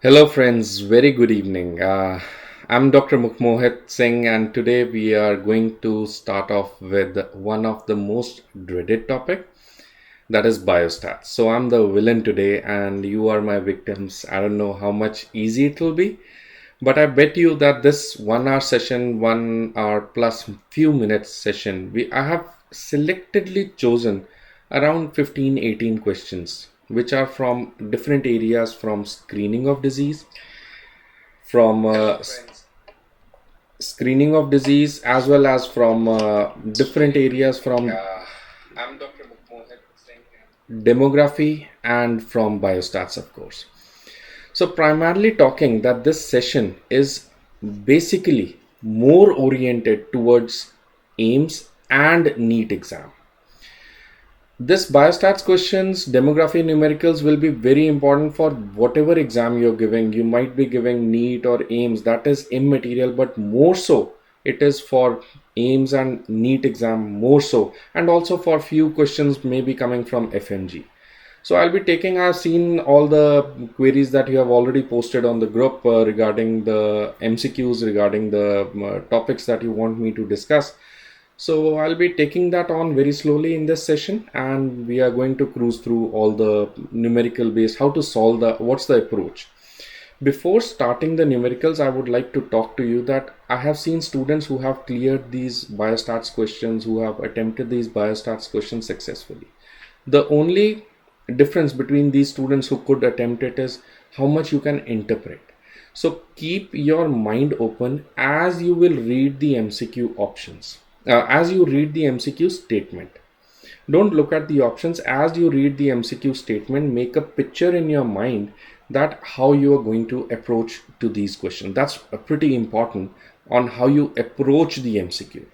Hello, friends. Very good evening. I'm Dr. Mukhmohit Singh, and today we are going to start off with one of the most dreaded topic, that is biostats. So I'm the villain today, and you are my victims. I don't know how much easy it will be, but I bet you that this 1 hour session, 1 hour plus few minutes session, I have selectively chosen around 15-18 questions, which are from different areas, from screening of disease, from screening of disease, as well as from different areas from I'm Dr. Mukhmohit Singh. demography and from biostats, of course. So primarily talking that this session is basically more oriented towards aims and NEET exam. This biostats questions, demography, numericals will be very important for whatever exam you're giving. You might be giving NEET or AIMS, that is immaterial, but more so it is for AIMS and NEET exam more so, and also for few questions maybe coming from FMG. So I'll be taking, I've seen all the queries that you have already posted on the group regarding the MCQs, regarding the topics that you want me to discuss. So I'll be taking that on very slowly in this session, and we are going to cruise through all the numerical base, how to solve what's the approach. Before starting the numericals, I would like to talk to you that I have seen students who have cleared these biostats questions, who have attempted these biostats questions successfully. The only difference between these students who could attempt it is how much you can interpret. So keep your mind open as you will read the MCQ options. As you read the MCQ statement, don't look at the options. As you read the MCQ statement, make a picture in your mind that how you are going to approach to these questions. That's pretty important on how you approach the MCQ.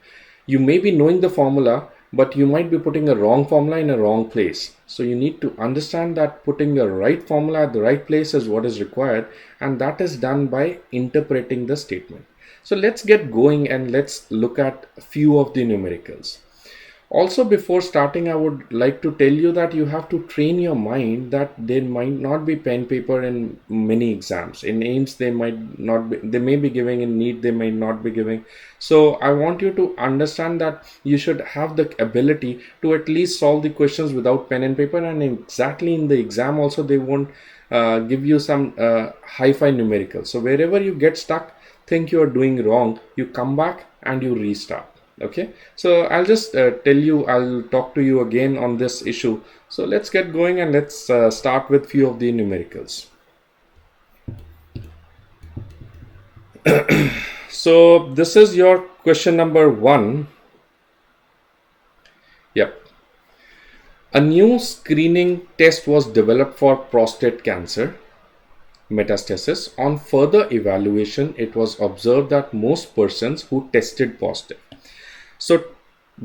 You may be knowing the formula, but you might be putting a wrong formula in a wrong place. So you need to understand that putting the right formula at the right place is what is required, and that is done by interpreting the statement. So let's get going and let's look at a few of the numericals. Also, before starting, I would like to tell you that you have to train your mind that there might not be pen paper in many exams. In AIMS, they might not be, they may be giving. In NEET, they may not be giving. So I want you to understand that you should have the ability to at least solve the questions without pen and paper. And exactly in the exam also, they won't give you some hi-fi numerical. So wherever you get stuck, think you are doing wrong, you come back and you restart. Okay, so I'll just I'll talk to you again on this issue. So let's get going and let's start with few of the numericals. So this is your question number 1. Yep. A new screening test was developed for prostate cancer metastasis. On further evaluation, it was observed that most persons who tested positive. So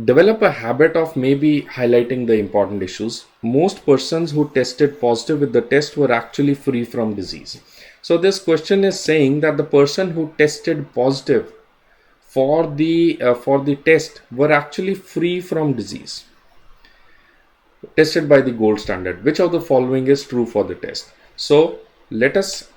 develop a habit of maybe highlighting the important issues. Most persons who tested positive with the test were actually free from disease. So this question is saying that the person who tested positive for the test were actually free from disease, tested by the gold standard. Which of the following is true for the test? So let us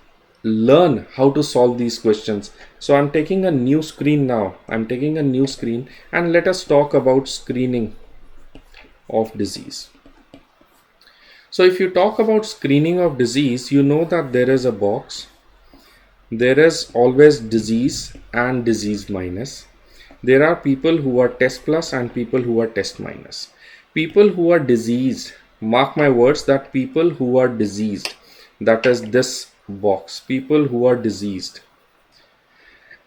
learn how to solve these questions. So I'm taking a new screen now. I'm taking a new screen and let us talk about screening of disease. So if you talk about screening of disease, you know that there is a box. There is always disease and disease minus. There are people who are test plus and people who are test minus. People who are diseased, mark my words, that people who are diseased, that is this box, people who are diseased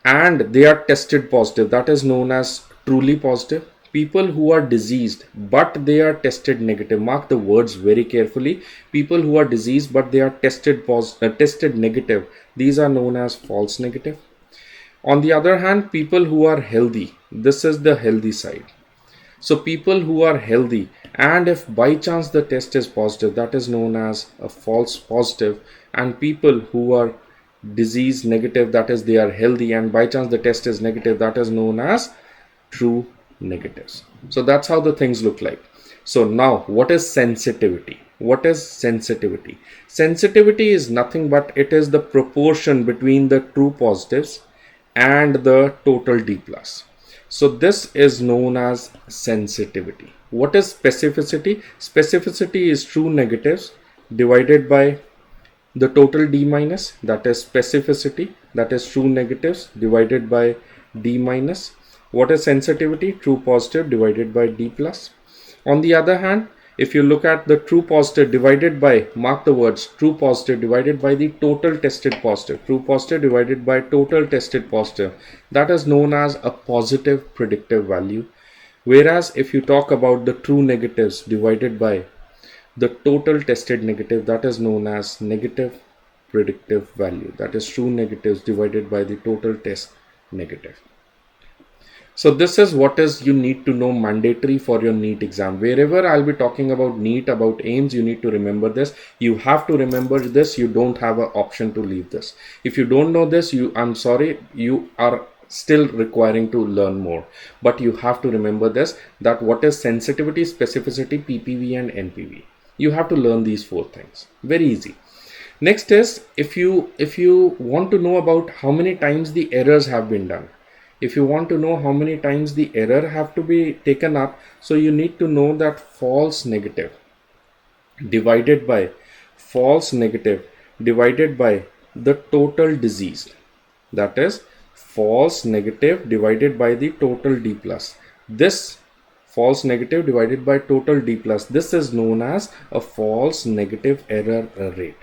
and they are tested positive, that is known as truly positive. People who are diseased but they are tested negative, mark the words very carefully. People who are diseased but they are tested negative, these are known as false negative. On the other hand, people who are healthy, this is the healthy side. So people who are healthy and if by chance the test is positive, that is known as a false positive. And people who are disease negative, that is they are healthy and by chance the test is negative, that is known as true negatives. So that's how the things look like. So now what is sensitivity? What is sensitivity? Sensitivity is nothing but it is the proportion between the true positives and the total D plus. So this is known as sensitivity. What is specificity? Specificity is true negatives divided by the total D minus, that is specificity, that is true negatives divided by D minus. What is sensitivity? True positive divided by D plus. On the other hand, if you look at the true positive divided by, mark the words, true positive divided by the total tested positive, true positive divided by total tested positive, that is known as a positive predictive value. Whereas if you talk about the true negatives divided by the total tested negative, that is known as negative predictive value, that is true negatives divided by the total test negative. So this is what is you need to know mandatory for your NEET exam. Wherever I'll be talking about NEET, about aims, you need to remember this. You have to remember this. You don't have an option to leave this. If you don't know this, I'm sorry, you are still requiring to learn more. But you have to remember this, that what is sensitivity, specificity, PPV and NPV. You have to learn these 4 things. Very easy. Next is, if you want to know about how many times the errors have been done, if you want to know how many times the error have to be taken up, so you need to know that false negative divided by the total diseased, that is false negative divided by the total D plus. This false negative divided by total D plus, this is known as a false negative error rate.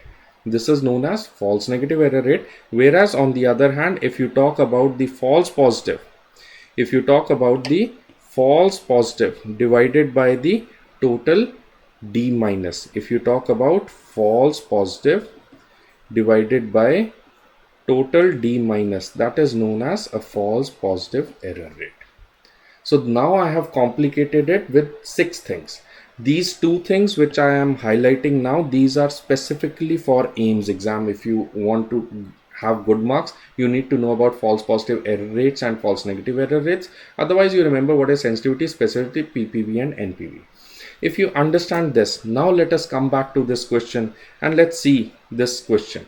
This is known as false negative error rate. Whereas on the other hand, if you talk about the false positive, divided by the total D minus, if you talk about false positive divided by total D minus, that is known as a false positive error rate. So now I have complicated it with 6 things. These 2 things which I am highlighting now, these are specifically for AIMS exam. If you want to have good marks, you need to know about false positive error rates and false negative error rates. Otherwise, you remember what is sensitivity, specificity, PPV and NPV. If you understand this, now let us come back to this question and let's see this question.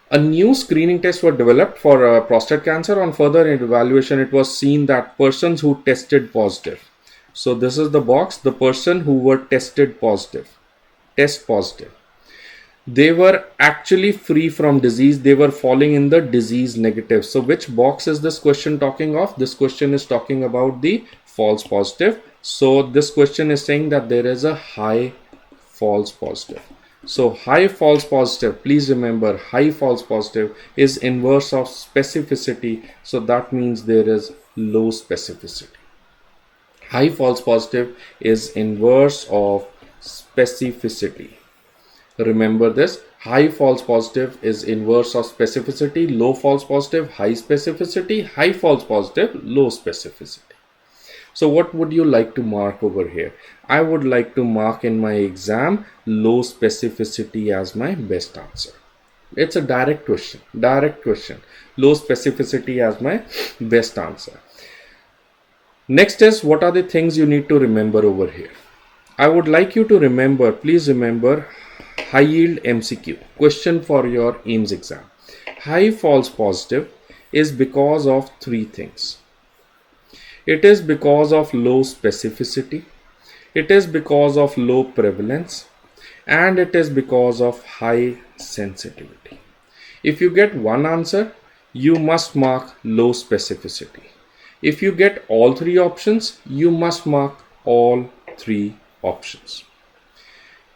A new screening test was developed for prostate cancer. On further evaluation, it was seen that persons who tested positive. So this is the box, the person who were tested positive, test positive. They were actually free from disease. They were falling in the disease negative. So which box is this question talking of? This question is talking about the false positive. So this question is saying that there is a high false positive. So high false positive, please remember, high false positive is inverse of specificity. So that means there is low specificity. High false positive is inverse of specificity. Remember this, high false positive is inverse of specificity, low false positive, high specificity, high false positive, low specificity. So what would you like to mark over here? I would like to mark in my exam low specificity as my best answer. It's a direct question. Low specificity as my best answer. Next is, what are the things you need to remember over here? I would like you to remember, please remember, high yield MCQ question for your AIMS exam. High false positive is because of 3 things. It is because of low specificity, it is because of low prevalence, and it is because of high sensitivity. If you get one answer, you must mark low specificity. If you get all 3 options, you must mark all 3 options.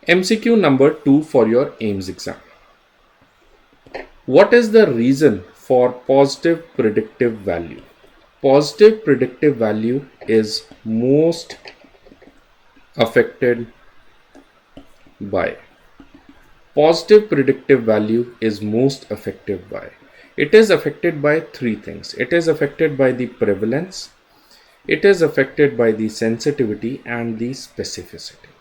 MCQ number 2 for your AIMS exam. What is the reason for positive predictive value? Positive predictive value is most affected by. Positive predictive value is most affected by. It is affected by 3 things. It is affected by the prevalence, it is affected by the sensitivity and the specificity.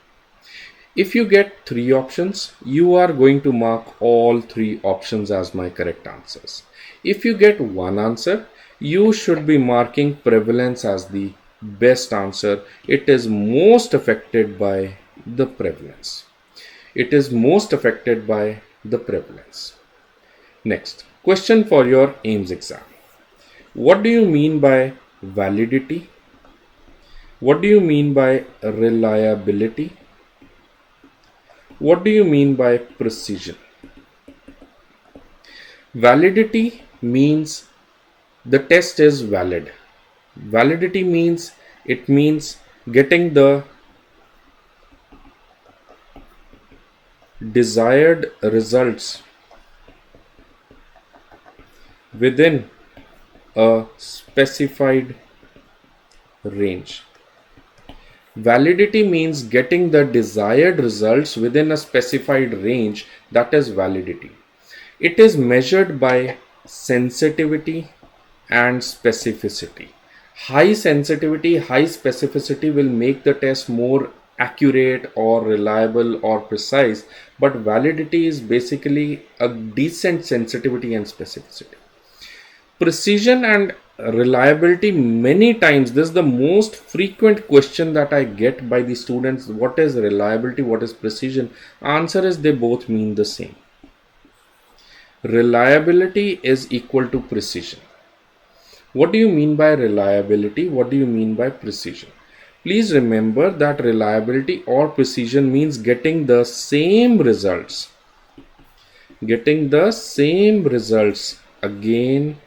If you get 3 options, you are going to mark all 3 options as my correct answers. If you get one answer, you should be marking prevalence as the best answer. It is most affected by the prevalence. It is most affected by the prevalence. Next, question for your AIMS exam. What do you mean by validity? What do you mean by reliability? What do you mean by precision? Validity means the test is valid. Validity means it means getting the desired results within a specified range. Validity means getting the desired results within a specified range, that is validity. It is measured by sensitivity and specificity. High sensitivity, high specificity will make the test more accurate or reliable or precise, but validity is basically a decent sensitivity and specificity. Precision and reliability, many times this is the most frequent question that I get by the students. What is reliability, what is precision? Answer is they both mean the same. Reliability is equal to precision. What do you mean by reliability? What do you mean by precision? Please remember that reliability or precision means getting the same results. Getting the same results again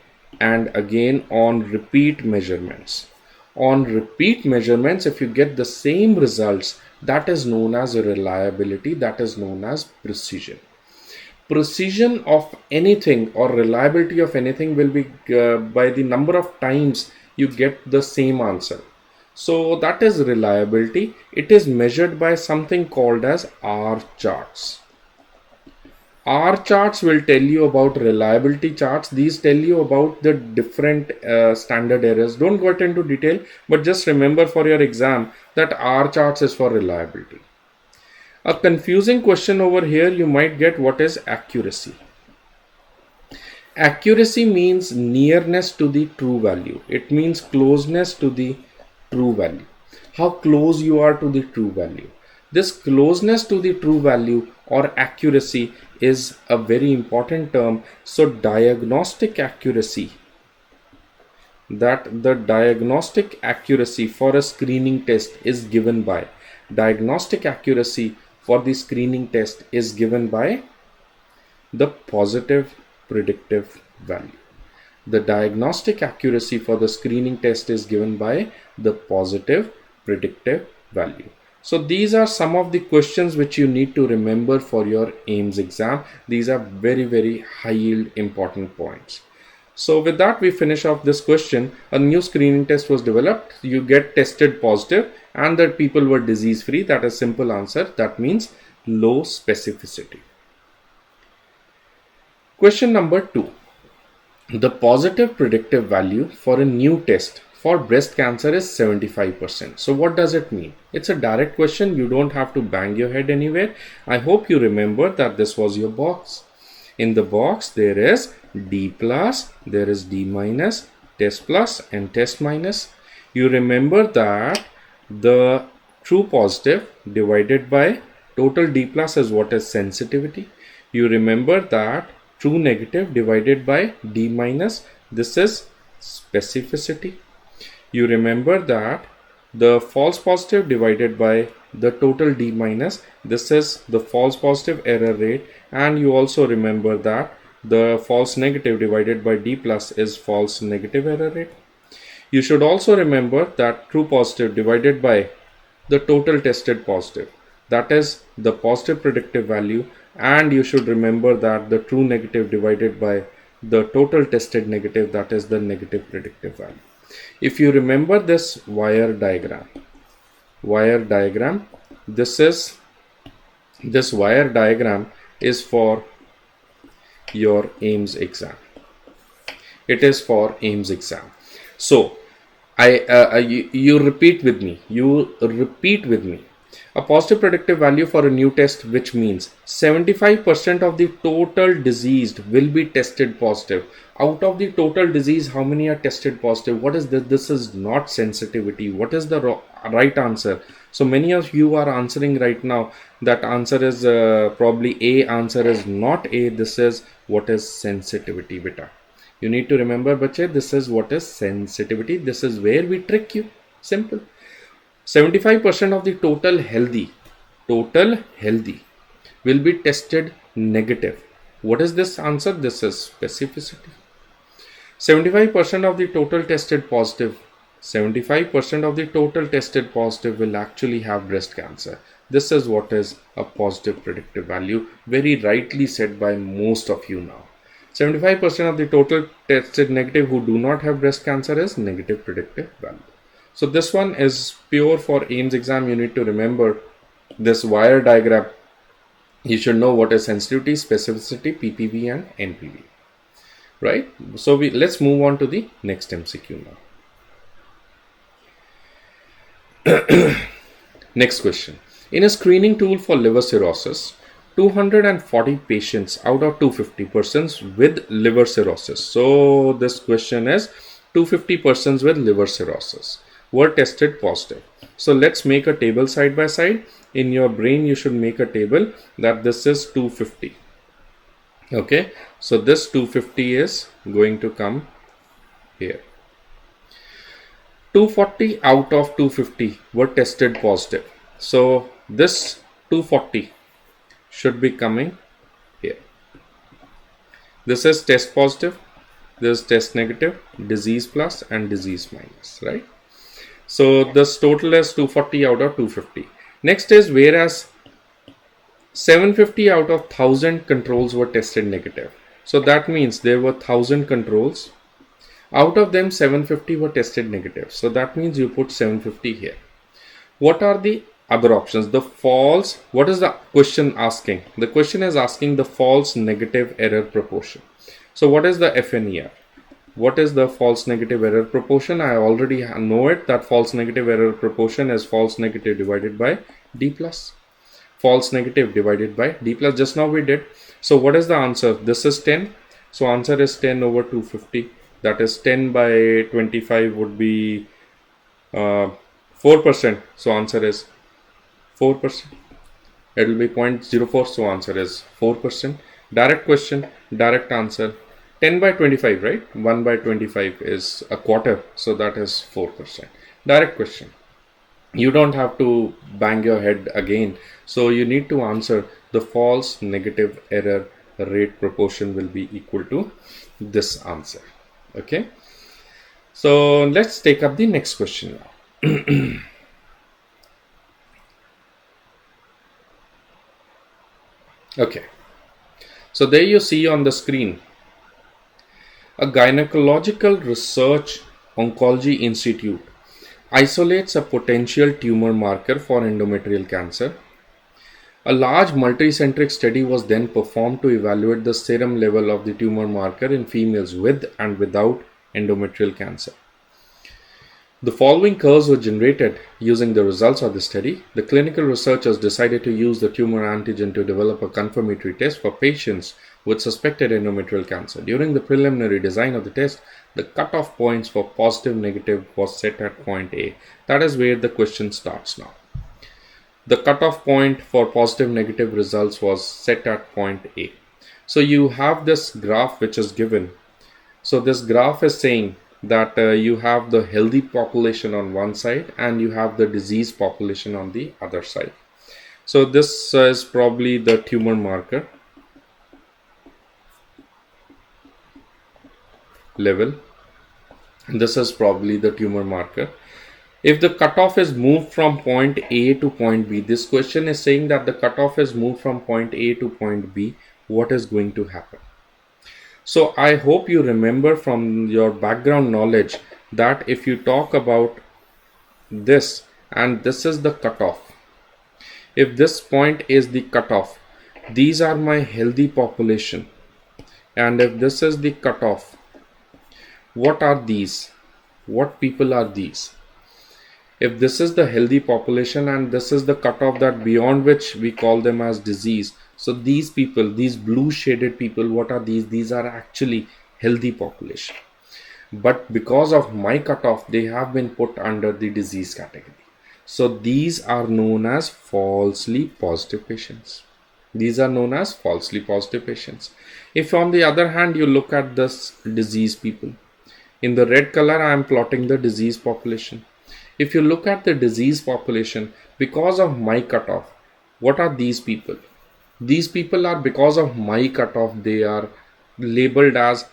and again on repeat measurements. On repeat measurements, if you get the same results, that is known as reliability, that is known as precision. Precision of anything or reliability of anything will be by the number of times you get the same answer. So that is reliability. It is measured by something called as R charts. R charts will tell you about reliability charts. These tell you about the different standard errors. Don't get into detail, but just remember for your exam that R charts is for reliability. A confusing question over here you might get, what is accuracy? Accuracy means nearness to the true value. It means closeness to the true value. How close you are to the true value. This closeness to the true value or accuracy is a very important term. So diagnostic accuracy, that the diagnostic accuracy for a screening test is given by, diagnostic accuracy for the screening test is given by the positive predictive value. The diagnostic accuracy for the screening test is given by the positive predictive value. So these are some of the questions which you need to remember for your AIMS exam. These are very, very high yield important points. So with that, we finish off this question. A new screening test was developed. You get tested positive and that people were disease free. That is simple answer. That means low specificity. Question number 2. The positive predictive value for a new test for breast cancer is 75%. So what does it mean? It's a direct question. You don't have to bang your head anywhere. I hope you remember that this was your box. In the box, there is D plus, there is D minus, test plus and test minus. You remember that the true positive divided by total D plus is what is sensitivity. You remember that true negative divided by D minus, this is specificity. You remember that the false positive divided by the total D minus, this is the false positive error rate, and you also remember that the false negative divided by D plus is false negative error rate. You should also remember that true positive divided by the total tested positive, that is the positive predictive value, and you should remember that the true negative divided by the total tested negative, that is the negative predictive value. If you remember this wire diagram, this wire diagram is for your AIMS exam. It is for AIMS exam. So you repeat with me. A positive predictive value for a new test, which means 75% of the total diseased will be tested positive. Out of the total disease, how many are tested positive? What is this? This is not sensitivity. What is the right answer? So many of you are answering right now. That answer is probably A. Answer is not A. This is what is sensitivity, beta. You need to remember, bache, this is what is sensitivity. This is where we trick you. Simple. 75% of the total healthy will be tested negative. What is this answer? This is specificity. 75% of the total tested positive, 75% of the total tested positive will actually have breast cancer. This is what is a positive predictive value, very rightly said by most of you now. 75% of the total tested negative who do not have breast cancer is negative predictive value. So this one is pure for AIMS exam. You need to remember this wire diagram. You should know what is sensitivity, specificity, PPV and NPV. Right? So let's move on to the next MCQ now. Next question. In a screening tool for liver cirrhosis, 240 patients out of 250 persons with liver cirrhosis. So this question is 250 persons with liver cirrhosis were tested positive. So let's make a table side by side. In your brain, you should make a table that this is 250. Okay, so this 250 is going to come here. 240 out of 250 were tested positive. So this 240 should be coming here. This is test positive, this is test negative, disease plus and disease minus, right? So this total is 240 out of 250. Next is whereas 750 out of 1000 controls were tested negative. So that means there were 1000 controls. Out of them 750 were tested negative. So that means you put 750 here. What are the other options? The false, what is the question asking? The question is asking the false negative error proportion. So what is the FNER? What is the false negative error proportion? I already know it, that false negative error proportion is false negative divided by D plus. False negative divided by D plus, just now we did. So what is the answer? This is 10. So answer is 10 over 250. That is 10 by 25 would be 4%. So answer is 4%. It will be 0.04. So answer is 4%. Direct question, direct answer. 10 by 25, right? 1 by 25 is a quarter. So that is 4%. Direct question. You don't have to bang your head again. So you need to answer the false negative error rate proportion will be equal to this answer. Okay. So let's take up the next question now. Okay. So there you see on the screen, a gynecological research oncology institute isolates a potential tumor marker for endometrial cancer. A large multicentric study was then performed to evaluate the serum level of the tumor marker in females with and without endometrial cancer. The following curves were generated using the results of the study. The clinical researchers decided to use the tumor antigen to develop a confirmatory test for patients with suspected endometrial cancer. During the preliminary design of the test, the cutoff points for positive negative was set at point A. That is where the question starts now. The cutoff point for positive negative results was set at point A. So you have this graph which is given. So this graph is saying that you have the healthy population on one side and you have the disease population on the other side. So this is probably the tumor marker level. This is probably the tumor marker. If the cutoff is moved from point A to point B, this question is saying that the cutoff is moved from point A to point B, what is going to happen? So I hope you remember from your background knowledge that if you talk about this and this is the cutoff, if this point is the cutoff, these are my healthy population, and if this is the cutoff, what are these? What people are these? If this is the healthy population and this is the cutoff that beyond which we call them as disease, so these people, these blue shaded people, what are these? These are actually healthy population. But because of my cutoff, they have been put under the disease category. So these are known as falsely positive patients. These are known as falsely positive patients. If on the other hand you look at this disease people, in the red color I am plotting the disease population. If you look at the disease population, because of my cutoff, what are these people? These people are, because of my cutoff, they are labeled as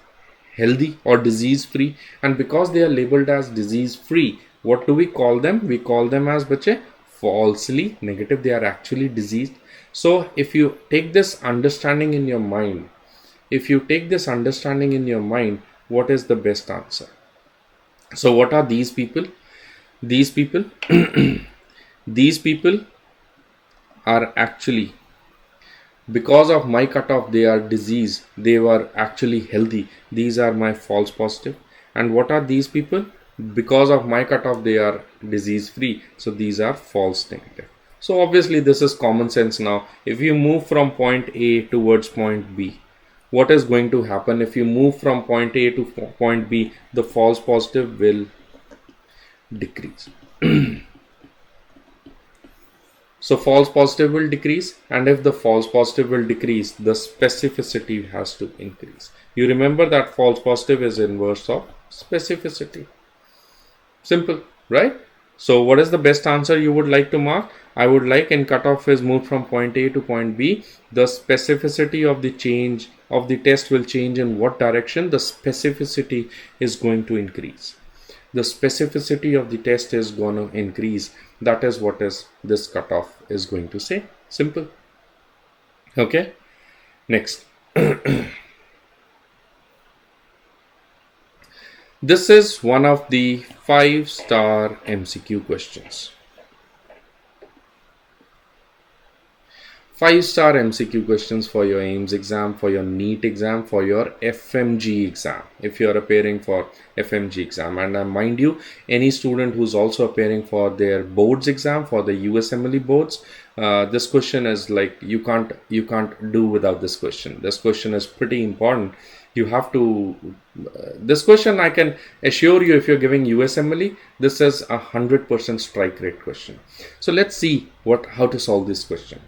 healthy or disease free, and because they are labeled as disease free, what do we call them? We call them as bache falsely negative. They are actually diseased. So if you take this understanding in your mind, what is the best answer? So what are these people? These people these people are actually, because of my cutoff, they are diseased. They were actually healthy. These are my false positive. And what are these people? Because of my cutoff, they are disease free. So these are false negative. So obviously this is common sense now. If you move from point A towards point B, what is going to happen? If you move from point A to point B, the false positive will decrease. So false positive will decrease, and if the false positive will decrease, the specificity has to increase. You remember that false positive is inverse of specificity. Simple, right? So what is the best answer you would like to mark? I would like, in cutoff is moved from point A to point B, the specificity of the change of the test will change in what direction? The specificity is going to increase. The specificity of the test is going to increase. That is what is this cutoff is going to say. Simple. Okay. Next. This is one of the 5-star MCQ questions. 5-star MCQ questions for your AIMS exam, for your NEET exam, for your FMG exam, if you are appearing for FMG exam. And mind you, any student who's also appearing for their boards exam, for the USMLE boards, this question is like, you can't do without this question. This question is pretty important. You have to, this question I can assure you, if you're giving USMLE, this is 100% strike rate question. So let's see how to solve this question.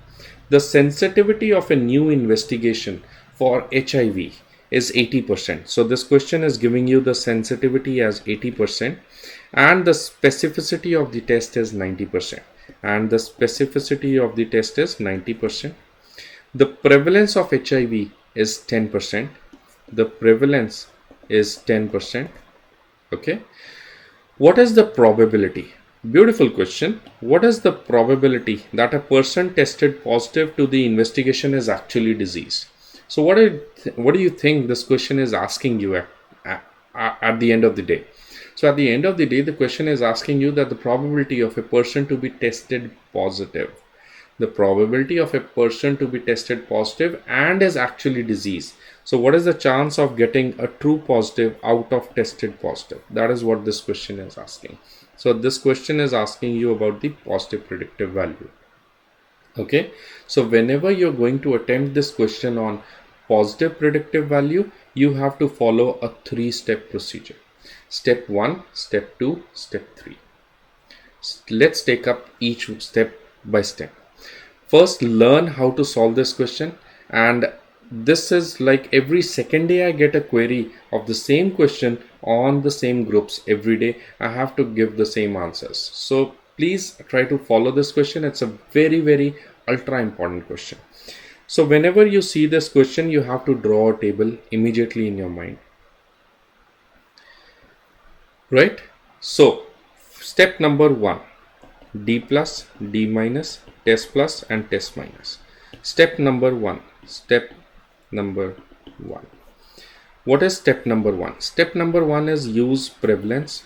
The sensitivity of a new investigation for HIV is 80%. So this question is giving you the sensitivity as 80%, and the specificity of the test is 90%. And the specificity of the test is 90%. The prevalence of HIV is 10%. The prevalence is 10%. Okay. What is the probability? Beautiful question. What is the probability that a person tested positive to the investigation is actually diseased? So what do you think this question is asking you at the end of the day? So at the end of the day, the question is asking you that the probability of a person to be tested positive, the probability of a person to be tested positive and is actually diseased. So what is the chance of getting a true positive out of tested positive? That is what this question is asking. So this question is asking you about the positive predictive value. Okay. So whenever you're going to attempt this question on positive predictive value, you have to follow a 3-step procedure. Step 1, step 2, step 3. Let's take up each step by step. First, learn how to solve this question, and this is like every second day I get a query of the same question on the same groups. Every day I have to give the same answers. So please try to follow this question. It's a very, very ultra important question. So whenever you see this question, you have to draw a table immediately in your mind. Right? So step number 1, D plus, D minus, test plus and test minus. Step number 1. What is step number 1? Step number 1 is use prevalence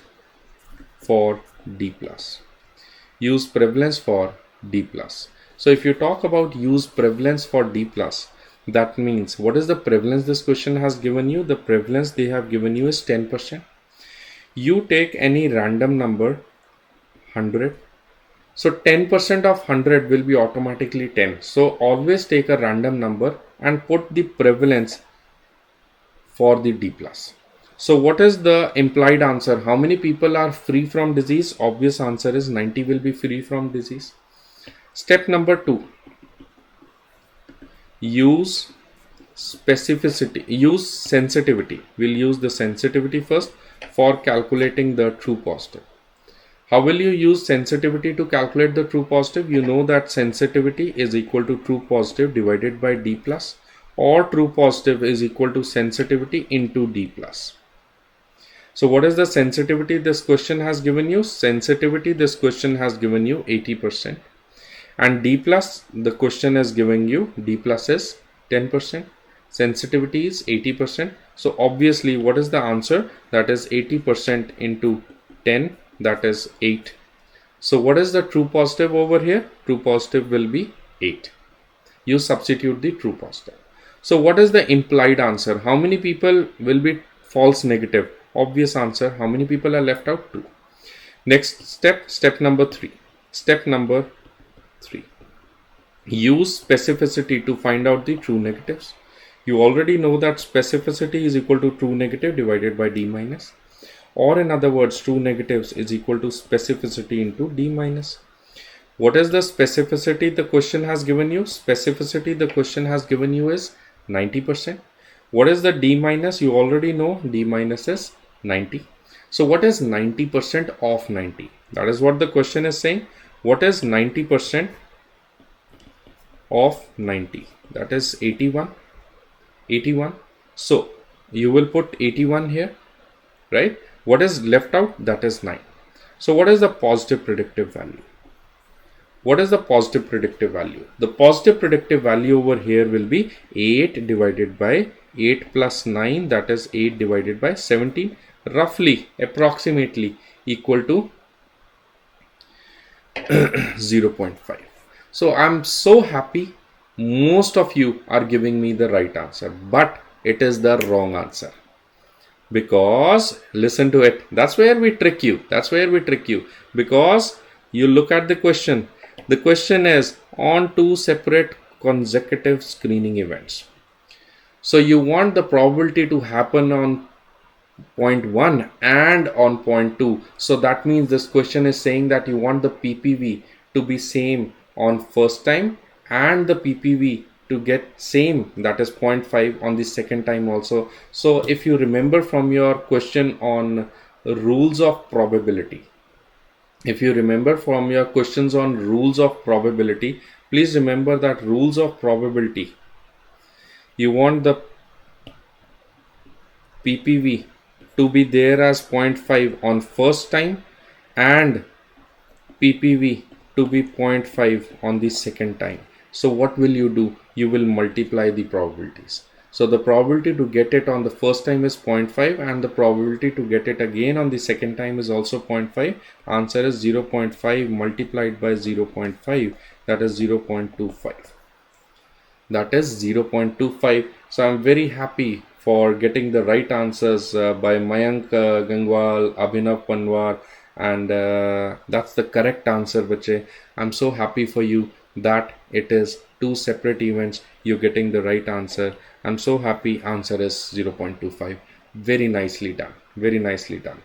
for D plus. Use prevalence for D plus. So if you talk about use prevalence for D plus, that means what is the prevalence this question has given you? The prevalence they have given you is 10%. You take any random number, 100. So 10% of 100 will be automatically 10. So always take a random number and put the prevalence for the D plus. So what is the implied answer? How many people are free from disease? Obvious answer is 90 will be free from disease. Step number 2, use specificity, use sensitivity. We'll use the sensitivity first for calculating the true positive. How will you use sensitivity to calculate the true positive? You know that sensitivity is equal to true positive divided by D plus, or true positive is equal to sensitivity into D plus. So what is the sensitivity this question has given you? Sensitivity this question has given you 80%. And D plus, the question is giving you D plus is 10%. Sensitivity is 80%. So obviously what is the answer? That is 80% into 10, that is 8. So what is the true positive over here? True positive will be 8. You substitute the true positive. So what is the implied answer? How many people will be false negative? Obvious answer. How many people are left out? 2. Next step, step number 3. Step number 3. Use specificity to find out the true negatives. You already know that specificity is equal to true negative divided by D minus. Or in other words, true negatives is equal to specificity into D minus. What is the specificity the question has given you? Specificity the question has given you is 90%. What is the D minus? You already know D minus is 90. So what is 90% of 90? That is what the question is saying. What is 90% of 90? That is 81. 81. So you will put 81 here, right? What is left out? That is 9. So what is the positive predictive value? What is the positive predictive value? The positive predictive value over here will be 8 divided by 8 plus 9, that is 8 divided by 17, roughly approximately equal to 0.5. So I'm so happy most of you are giving me the right answer, but it is the wrong answer. Because listen to it, that's where we trick you. Because you look at the question. The question is on 2 separate consecutive screening events. So you want the probability to happen on point 1 and on point 2. So that means this question is saying that you want the PPV to be same on first time and the PPV to get same, that is 0.5 on the second time also. So if you remember from your question on rules of probability, if you remember from your questions on rules of probability, please remember that rules of probability, you want the PPV to be there as 0.5 on first time and PPV to be 0.5 on the second time. So what will you do? You will multiply the probabilities. So the probability to get it on the first time is 0.5 and the probability to get it again on the second time is also 0.5. Answer is 0.5 multiplied by 0.5, that is 0.25. That is 0.25. So I'm very happy for getting the right answers by Mayank Gangwal, Abhinav Panwar, and that's the correct answer, bache. I'm so happy for you that it is 2 separate events. You're getting the right answer. I'm so happy. Answer is 0.25. Very nicely done. Very nicely done.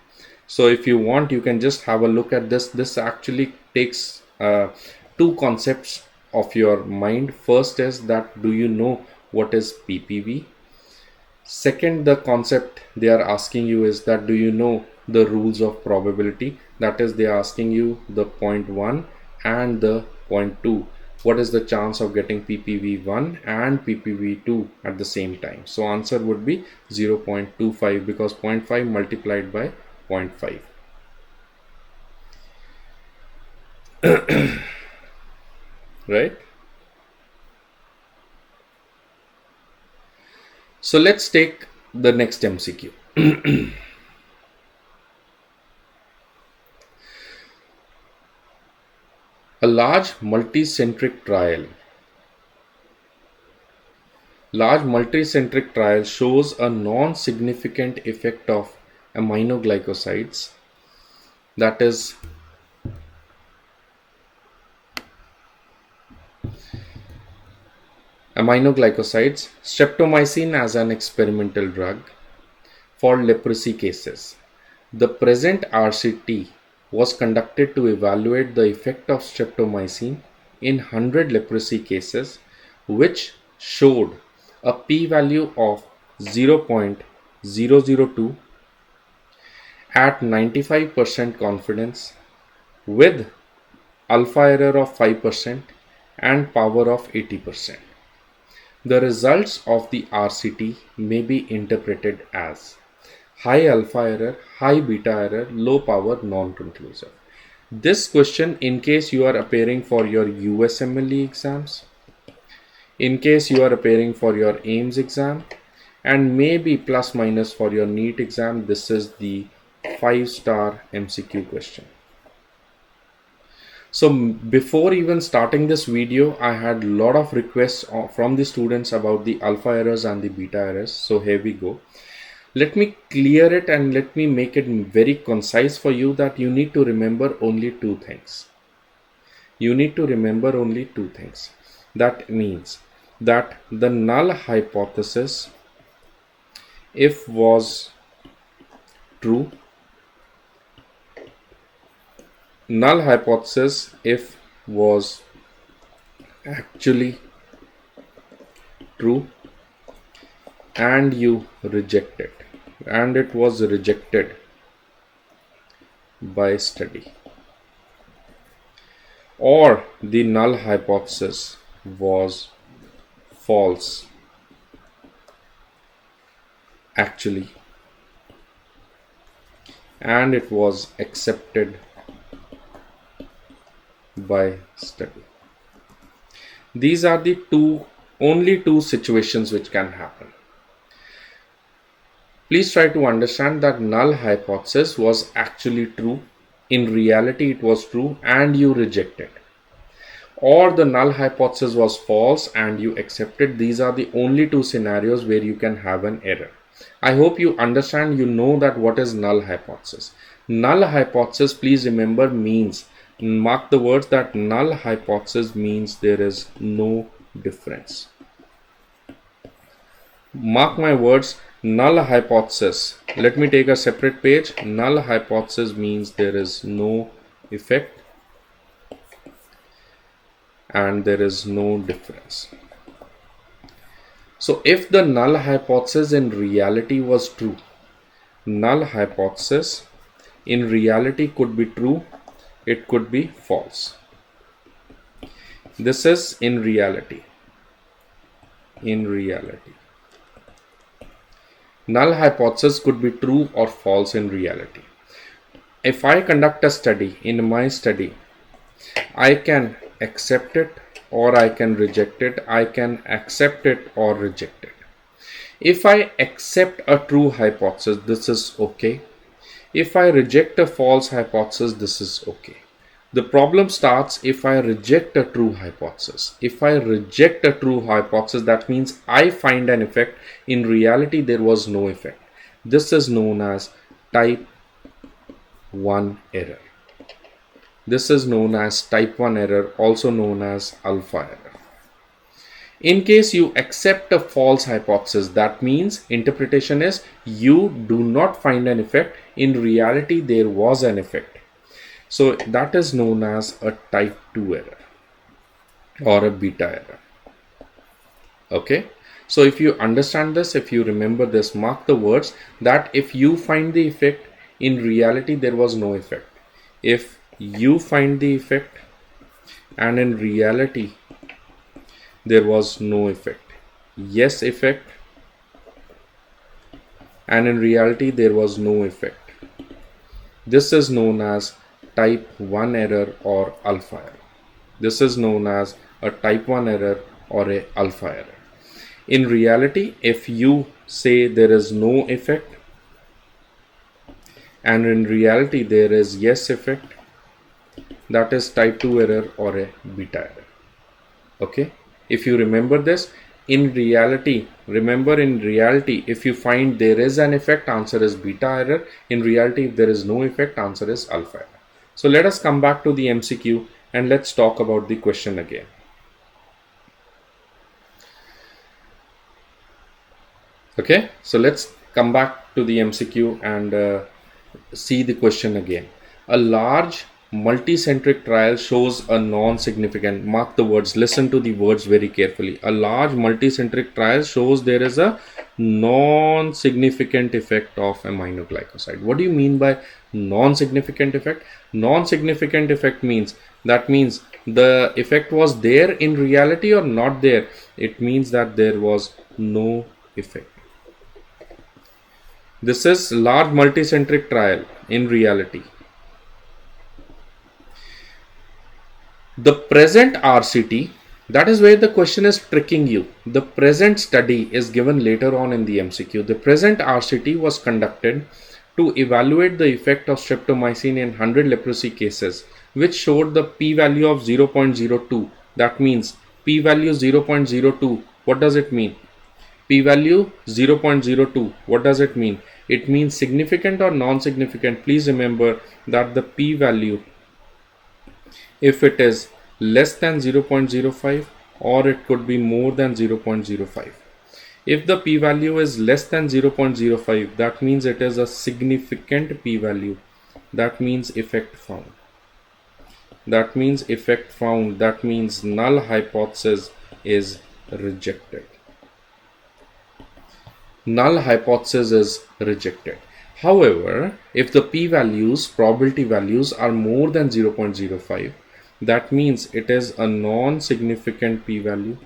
So if you want, you can just have a look at this. This actually takes 2 concepts of your mind. First is that do you know what is PPV? Second, the concept they are asking you is that do you know the rules of probability? That is, they are asking you the 0.1 and the 0.2. What is the chance of getting PPV1 and PPV2 at the same time? So answer would be 0.25 because 0.5 multiplied by 0.5. Right? So let's take the next MCQ. A large multicentric trial shows a non-significant effect of aminoglycosides, that is aminoglycosides, streptomycin as an experimental drug, for leprosy cases. The present RCT was conducted to evaluate the effect of streptomycin in 100 leprosy cases, which showed a p-value of 0.002 at 95% confidence with alpha error of 5% and power of 80%. The results of the RCT may be interpreted as high alpha error, high beta error, low power, non-conclusive. This question, in case you are appearing for your USMLE exams, in case you are appearing for your AIMS exam, and maybe plus minus for your NEET exam, this is the 5-star MCQ question. So before even starting this video, I had a lot of requests from the students about the alpha errors and the beta errors. So here we go. Let me clear it and let me make it very concise for you that you need to remember only two things. You need to remember only two things. That means that the null hypothesis, if was true, null hypothesis if was actually true and you reject it, and it was rejected by study, or the null hypothesis was false actually and it was accepted by study. These are the only two situations which can happen. Please try to understand that null hypothesis was actually true, in reality it was true and you rejected, or the null hypothesis was false and you accepted. These are the only two scenarios where you can have an error. I hope you understand, you know that what is null hypothesis. Null hypothesis, please remember, means, mark the words, that null hypothesis means there is no difference. Mark my words, null hypothesis. Let me take a separate page. Null hypothesis means there is no effect and there is no difference. So if the null hypothesis in reality was true, null hypothesis in reality could be true, it could be false. This is in reality. In reality, null hypothesis could be true or false in reality. If I conduct a study, in my study, I can accept it or I can reject it. I can accept it or reject it. If I accept a true hypothesis, this is okay. If I reject a false hypothesis, this is okay. The problem starts if I reject a true hypothesis. If I reject a true hypothesis, that means I find an effect. In reality, there was no effect. This is known as type 1 error. This is known as type 1 error, also known as alpha error. In case you accept a false hypothesis, that means interpretation is you do not find an effect. In reality, there was an effect. So that is known as a type 2 error or a beta error. Okay. So if you understand this, if you remember this, mark the words that if you find the effect, in reality, there was no effect. If you find the effect and in reality, there was no effect. Yes, effect, and in reality there was no effect. This is known as type 1 error or alpha error. This is known as a type 1 error or a alpha error. In reality, if you say there is no effect and in reality there is yes effect, that is type 2 error or a beta error. Okay. If you remember this, in reality, remember, in reality, if you find there is an effect, answer is beta error. In reality, if there is no effect, answer is alpha error. So let us come back to the MCQ and let's talk about the question again. Okay, so let's come back to the MCQ and see the question again. A large multicentric trial shows a non-significant, mark the words, listen to the words very carefully. A large multicentric trial shows there is a non-significant effect of aminoglycoside. What do you mean by non-significant effect? Non-significant effect means the effect was there in reality or not there. It means that there was no effect. This is large multicentric trial in reality. The present RCT, that is where the question is tricking you. The present study is given later on in the MCQ. The present RCT was conducted to evaluate the effect of streptomycin in 100 leprosy cases, which showed the p-value of 0.02. That means p-value 0.02. What does it mean? P-value 0.02. What does it mean? It means significant or non-significant. Please remember that the p-value, if it is less than 0.05 or it could be more than 0.05. If the p-value is less than 0.05, that means it is a significant p-value. That means effect found. That means effect found. That means null hypothesis is rejected. Null hypothesis is rejected. However, if the p-values, probability values are more than 0.05, that means it is a non-significant p-value.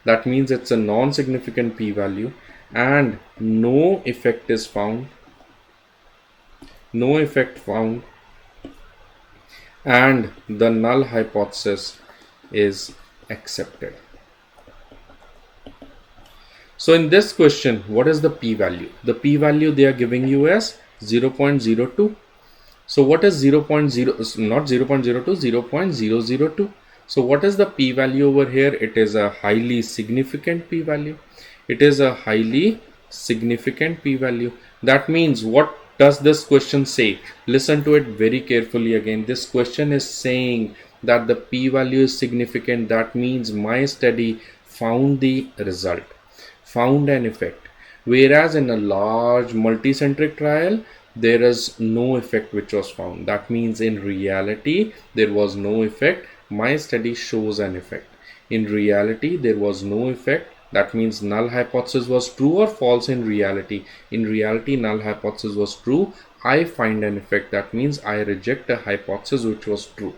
That means it's a non-significant p-value and no effect is found. No effect found, and the null hypothesis is accepted. So in this question, what is the p-value? The p-value they are giving you as 0.02. So what is 0.0, not 0.02, 0.002. So what is the p-value over here? It is a highly significant p-value. It is a highly significant p-value. That means, what does this question say? Listen to it very carefully again. This question is saying that the p-value is significant. That means my study found the result, found an effect. Whereas in a large multicentric trial, there is no effect which was found. That means in reality, there was no effect. My study shows an effect. In reality, there was no effect. That means null hypothesis was true or false in reality. In reality, null hypothesis was true. I find an effect. That means I reject a hypothesis which was true.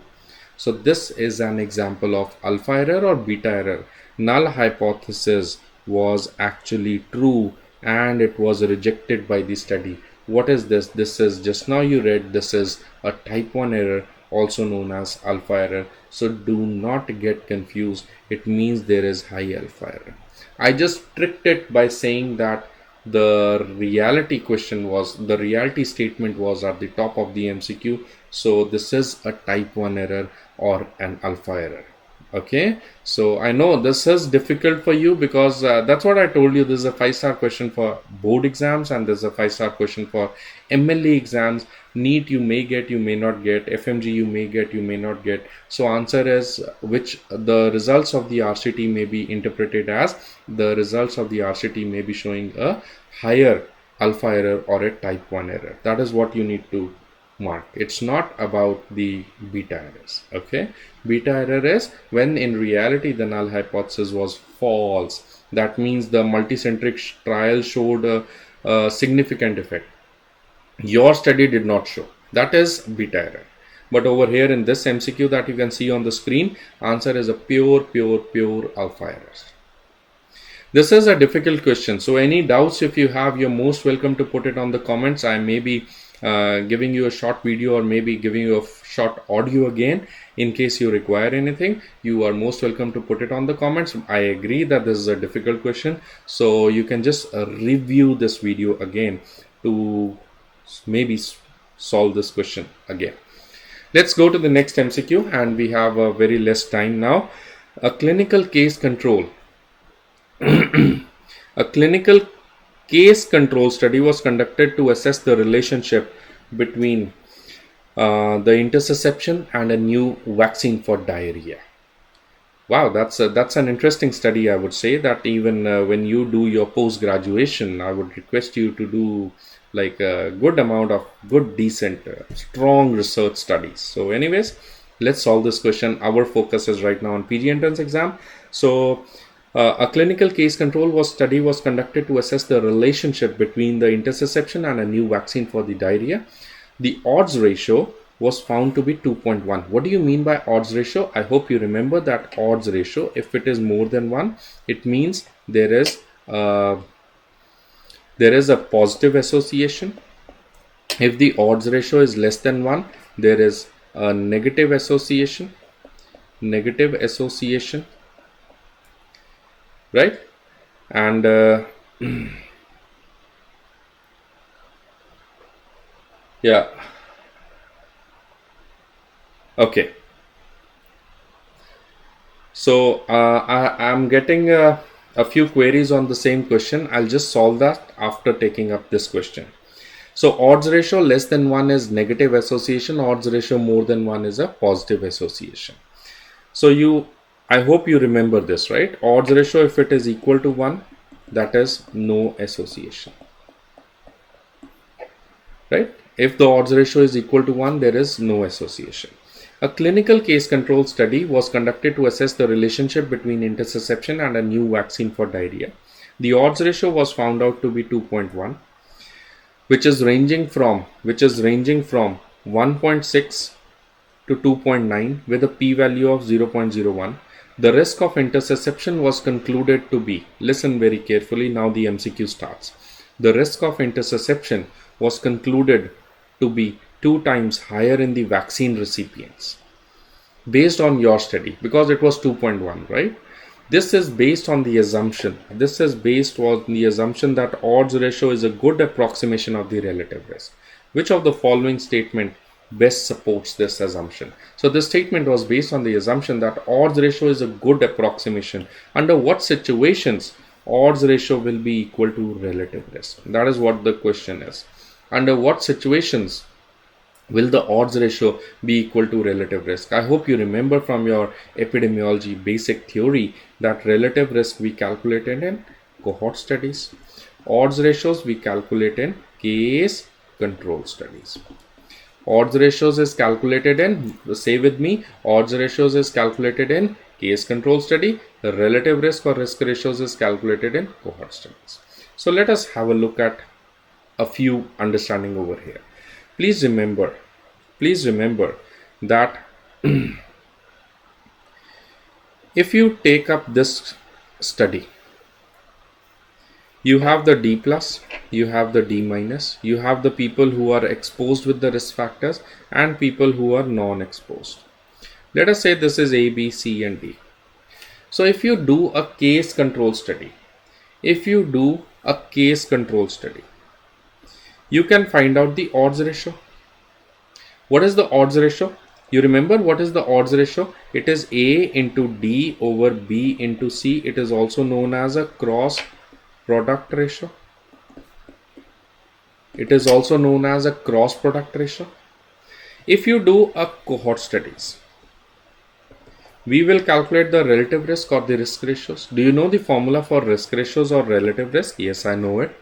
So this is an example of alpha error or beta error. Null hypothesis was actually true and it was rejected by the study. What is this? This is, just now you read, this is a type 1 error, also known as alpha error. So do not get confused. It means there is high alpha error. I just tricked it by saying that the reality question was, the reality statement was at the top of the MCQ. So this is a type 1 error or an alpha error. Okay, so I know this is difficult for you because that's what I told you. This is a 5-star question for board exams and this is a 5-star question for MLE exams. NEET you may get, you may not get. FMG you may get, you may not get. So answer is, which the results of the RCT may be interpreted as, the results of the RCT may be showing a higher alpha error or a type 1 error. That is what you need to mark. It's not about the beta errors. Okay, beta error is when in reality the null hypothesis was false. That means the multicentric trial showed a significant effect. Your study did not show. That is beta error. But over here in this MCQ that you can see on the screen, answer is a pure alpha errors. This is a difficult question. So any doubts if you have, you're most welcome to put it on the comments. I may be giving you a short video or maybe giving you a short audio again. In case you require anything, you are most welcome to put it on the comments. I agree that this is a difficult question, so you can just review this video again to maybe solve this question again. Let's go to the next MCQ, and we have a very less time now. A clinical case control. A clinical case control study was conducted to assess the relationship between the intussusception and a new vaccine for diarrhea. Wow, that's an interesting study. I would say that even when you do your post graduation, I would request you to do like a good amount of good, decent, strong research studies. So, anyways, let's solve this question. Our focus is right now on PG entrance exam. So, a clinical case control study was conducted to assess the relationship between the interception and a new vaccine for the diarrhea. The odds ratio was found to be 2.1. What do you mean by odds ratio? I hope you remember that odds ratio, if it is more than 1, it means uh, there is a positive association. If the odds ratio is less than 1, there is a negative association. Negative association, right? And yeah, okay. So I'm getting a few queries on the same question. I'll just solve that after taking up this question. So odds ratio less than 1 is negative association. Odds ratio more than 1 is a positive association. So I hope you remember this, right? Odds ratio, if it is equal to 1, that is no association, right? If the odds ratio is equal to 1, there is no association. A clinical case control study was conducted to assess the relationship between interception and a new vaccine for diarrhea. The odds ratio was found out to be 2.1, which is ranging from 1.6 to 2.9 with a p-value of 0.01. The risk of interception was concluded to be, listen very carefully, now the MCQ starts. The risk of interception was concluded to be 2 times higher in the vaccine recipients based on your study, because it was 2.1, right? This is based on the assumption that odds ratio is a good approximation of the relative risk. Which of the following statement best supports this assumption? So this statement was based on the assumption that odds ratio is a good approximation. Under what situations odds ratio will be equal to relative risk? That is what the question is. Under what situations will the odds ratio be equal to relative risk? I hope you remember from your epidemiology basic theory that relative risk we calculated in cohort studies. Odds ratios we calculate in case control studies. Odds ratios is calculated in, say with me, odds ratios is calculated in case control study. The relative risk or risk ratios is calculated in cohort studies. So let us have a look at a few understanding over here. Please remember that if you take up this study, you have the D plus, you have the D minus, you have the people who are exposed with the risk factors and people who are non-exposed. Let us say this is A, B, C and D. So if you do a case control study, you can find out the odds ratio. What is the odds ratio? You remember what is the odds ratio? It is A into D over B into C. It is also known as a cross product ratio. If you do a cohort studies, we will calculate the relative risk or the risk ratios. Do you know the formula for risk ratios or relative risk? Yes, I know it.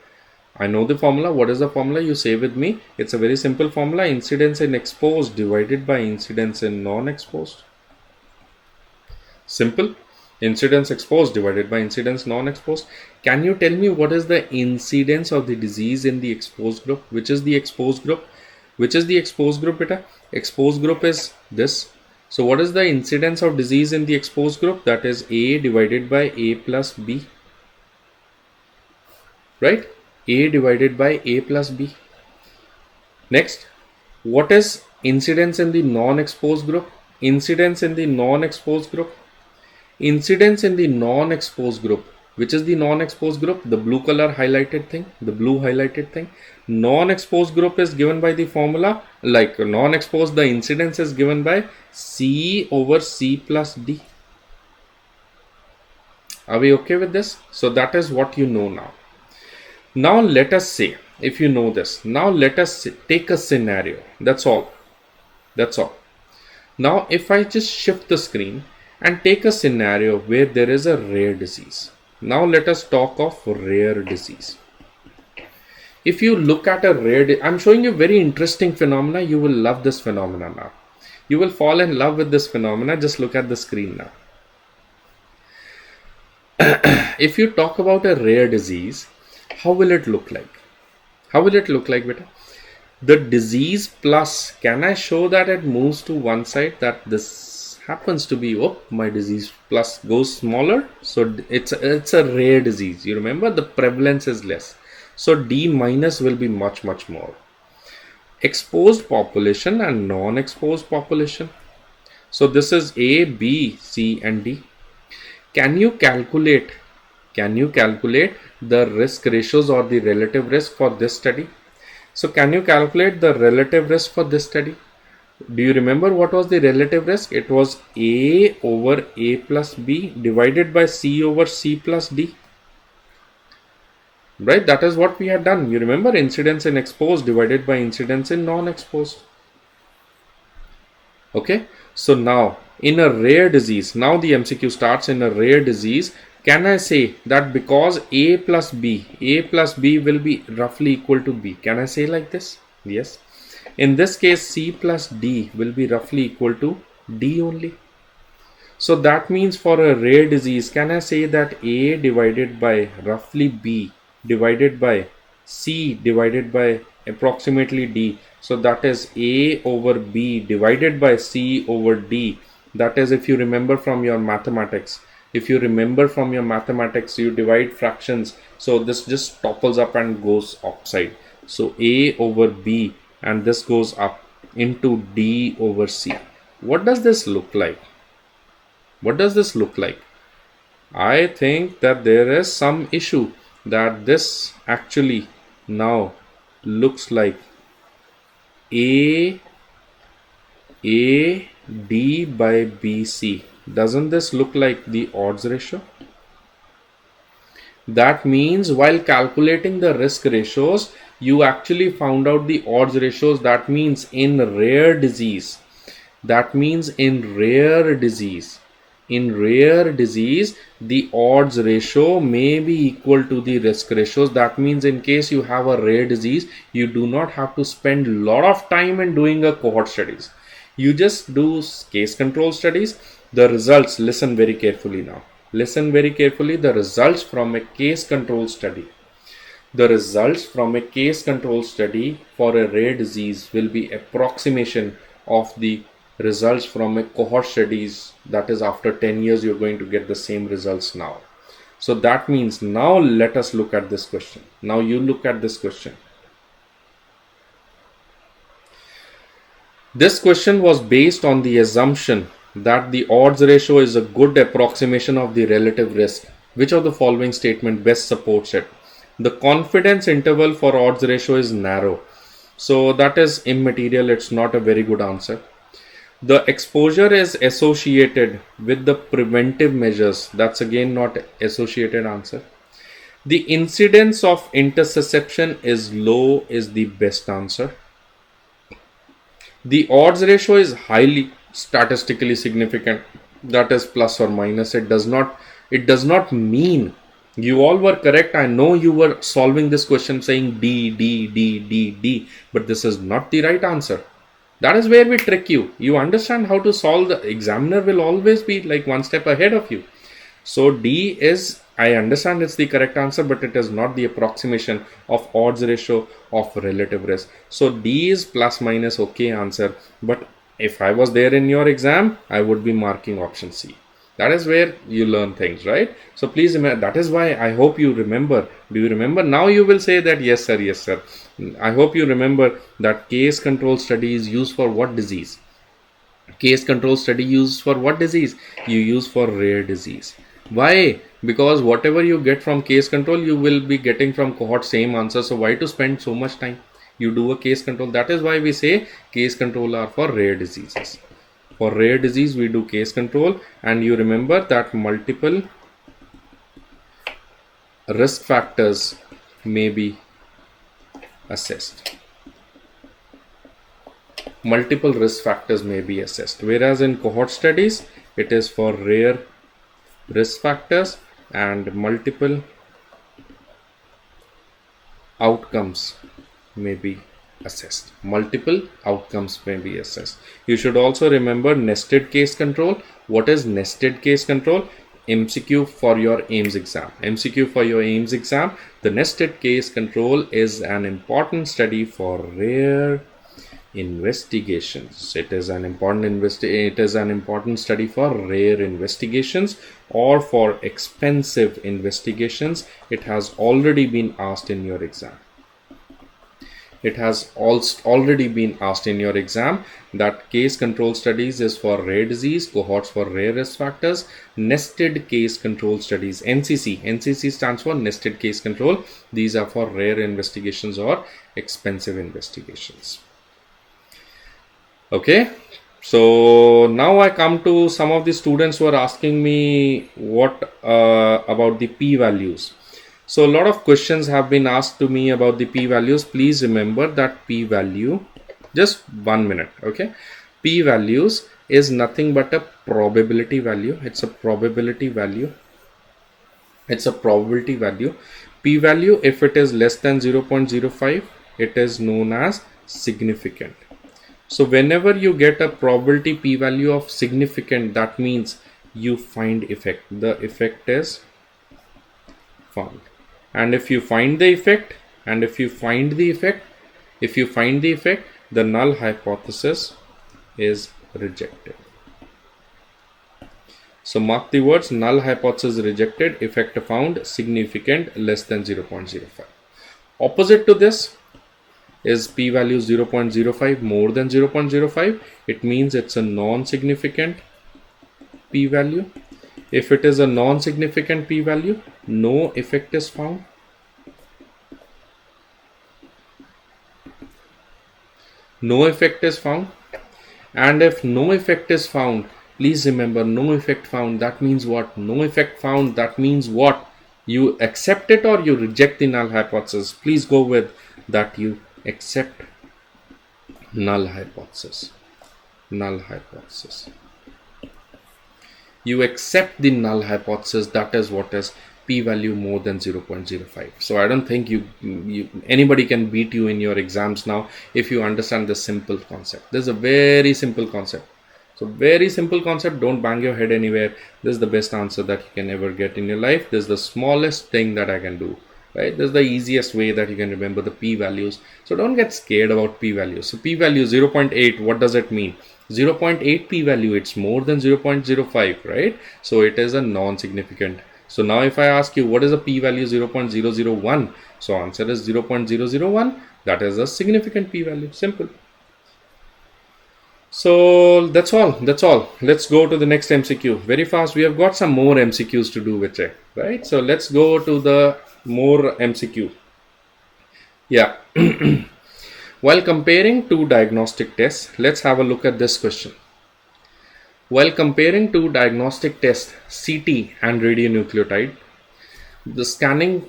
I know the formula. What is the formula? You say with me. It's a very simple formula. Incidence in exposed divided by incidence in non-exposed. Simple. Incidence exposed divided by incidence non-exposed. Can you tell me what is the incidence of the disease in the exposed group? Which is the exposed group? Beta? Exposed group is this. So what is the incidence of disease in the exposed group? That is A divided by A plus B. Right? A divided by A plus B. Next, what is incidence in the non-exposed group? Incidence in the non-exposed group. Which is the non-exposed group? The blue color highlighted thing. Non-exposed group is given by the formula, like non-exposed, the incidence is given by C over C plus D. Are we okay with this? So that is what you know now. Now let us say, if you know this, now let us take a scenario. That's all. Now if I just shift the screen and take a scenario where there is a rare disease. Now let us talk of rare disease. If you look at a I'm showing you very interesting phenomena. You will love this phenomena now. You will fall in love with this phenomena. Just look at the screen now. If you talk about a rare disease, how will it look like? How will it look like, beta? The disease plus, can I show that it moves to one side, that this happens to be, oh, my disease plus goes smaller, so it's a rare disease. You remember the prevalence is less, so D minus will be much more. Exposed population and non-exposed population, so this is A, B, C and D. Can you calculate the risk ratios or the relative risk for this study? So can you calculate the relative risk for this study? Do you remember what was the relative risk? It was A over A plus B divided by C over C plus D. Right? That is what we had done. You remember incidence in exposed divided by incidence in non-exposed. Okay. So now in a rare disease, now the MCQ starts. In a rare disease, can I say that because A plus B will be roughly equal to B? Can I say like this? Yes. In this case, C plus D will be roughly equal to D only. So that means for a rare disease, can I say that A divided by roughly B divided by C divided by approximately D? So that is A over B divided by C over D. That is, if you remember from your mathematics, you divide fractions. So this just topples up and goes upside. So A over B, and this goes up into D over C. What does this look like? I think that there is some issue, that this actually now looks like A D by BC. Doesn't this look like the odds ratio? That means while calculating the risk ratios, you actually found out the odds ratios. That means in rare disease, the odds ratio may be equal to the risk ratios. That means in case you have a rare disease, you do not have to spend a lot of time in doing a cohort studies. You just do case control studies. The results, listen very carefully now. The results from a case control study. For a rare disease will be approximation of the results from a cohort studies. That is, after 10 years you're going to get the same results now. So that means now let us look at this question. Now you look at this question. This question was based on the assumption that the odds ratio is a good approximation of the relative risk. Which of the following statement best supports it? The confidence interval for odds ratio is narrow. So that is immaterial. It's not a very good answer. The exposure is associated with the preventive measures. That's again not associated answer. The incidence of interception is low is the best answer. The odds ratio is highly statistically significant. That is plus or minus. It does not mean you all were correct. I know you were solving this question saying D, but this is not the right answer. That is where we trick you. You understand how to solve. The examiner will always be like one step ahead of you. So D is, I understand it's the correct answer, but it is not the approximation of odds ratio of relative risk. So D is plus minus okay answer. But if I was there in your exam, I would be marking option C. That is where you learn things, right? So please remember, that is why I hope you remember. Do you remember? Now you will say that yes sir. I hope you remember that case control study is used for what disease? Case control study used for what disease? You use for rare disease. Why? Because whatever you get from case control, you will be getting from cohort same answer. So why to spend so much time? You do a case control. That is why we say case control are for rare diseases. For rare disease, we do case control, and you remember that multiple risk factors may be assessed. Whereas in cohort studies, it is for rare risk factors, and multiple outcomes may be assessed. Multiple outcomes may be assessed. You should also remember nested case control. What is nested case control? MCQ for your AIMS exam. MCQ for your AIMS exam. The nested case control is an important study for rare investigations. It is an important study for rare investigations or for expensive investigations. It has already been asked in your exam. It has already been asked in your exam that case control studies is for rare disease, cohorts for rare risk factors, nested case control studies, NCC. NCC stands for nested case control. These are for rare investigations or expensive investigations. Okay, so now I come to some of the students who are asking me what about the p-values. So a lot of questions have been asked to me about the p-values. Please remember that p-value, just 1 minute, okay? P-values is nothing but a probability value. It's a probability value. It's a probability value. P-value, if it is less than 0.05, it is known as significant. So whenever you get a probability p-value of significant, that means you find effect. The effect is found. And if you find the effect, the null hypothesis is rejected. So mark the words: null hypothesis rejected, effect found, significant, less than 0.05. Opposite to this is p-value 0.05, more than 0.05. It means it's a non-significant p-value. If it is a non-significant p-value, no effect is found. No effect is found. And if no effect is found, please remember, no effect found, that means what? No effect found, that means what? You accept it or you reject the null hypothesis. Please go with that you accept null hypothesis. Null hypothesis. You accept the null hypothesis. That is what is p-value more than 0.05. So I don't think anybody can beat you in your exams now if you understand this simple concept. This is a very simple concept. So very simple concept. Don't bang your head anywhere. This is the best answer that you can ever get in your life. This is the smallest thing that I can do. Right? This is the easiest way that you can remember the p-values. So don't get scared about p-values. So p-value 0.8, what does it mean? 0.8 p-value, it's more than 0.05, right? So it is a non-significant. So now if I ask you what is a p-value 0.001, so answer is 0.001. That is a significant p-value. Simple. So that's all. Let's go to the next MCQ very fast. We have got some more MCQs to do with it, right? So let's go to the more MCQ. Yeah. While comparing two diagnostic tests, let's have a look at this question. While comparing two diagnostic tests, CT and radionuclide scanning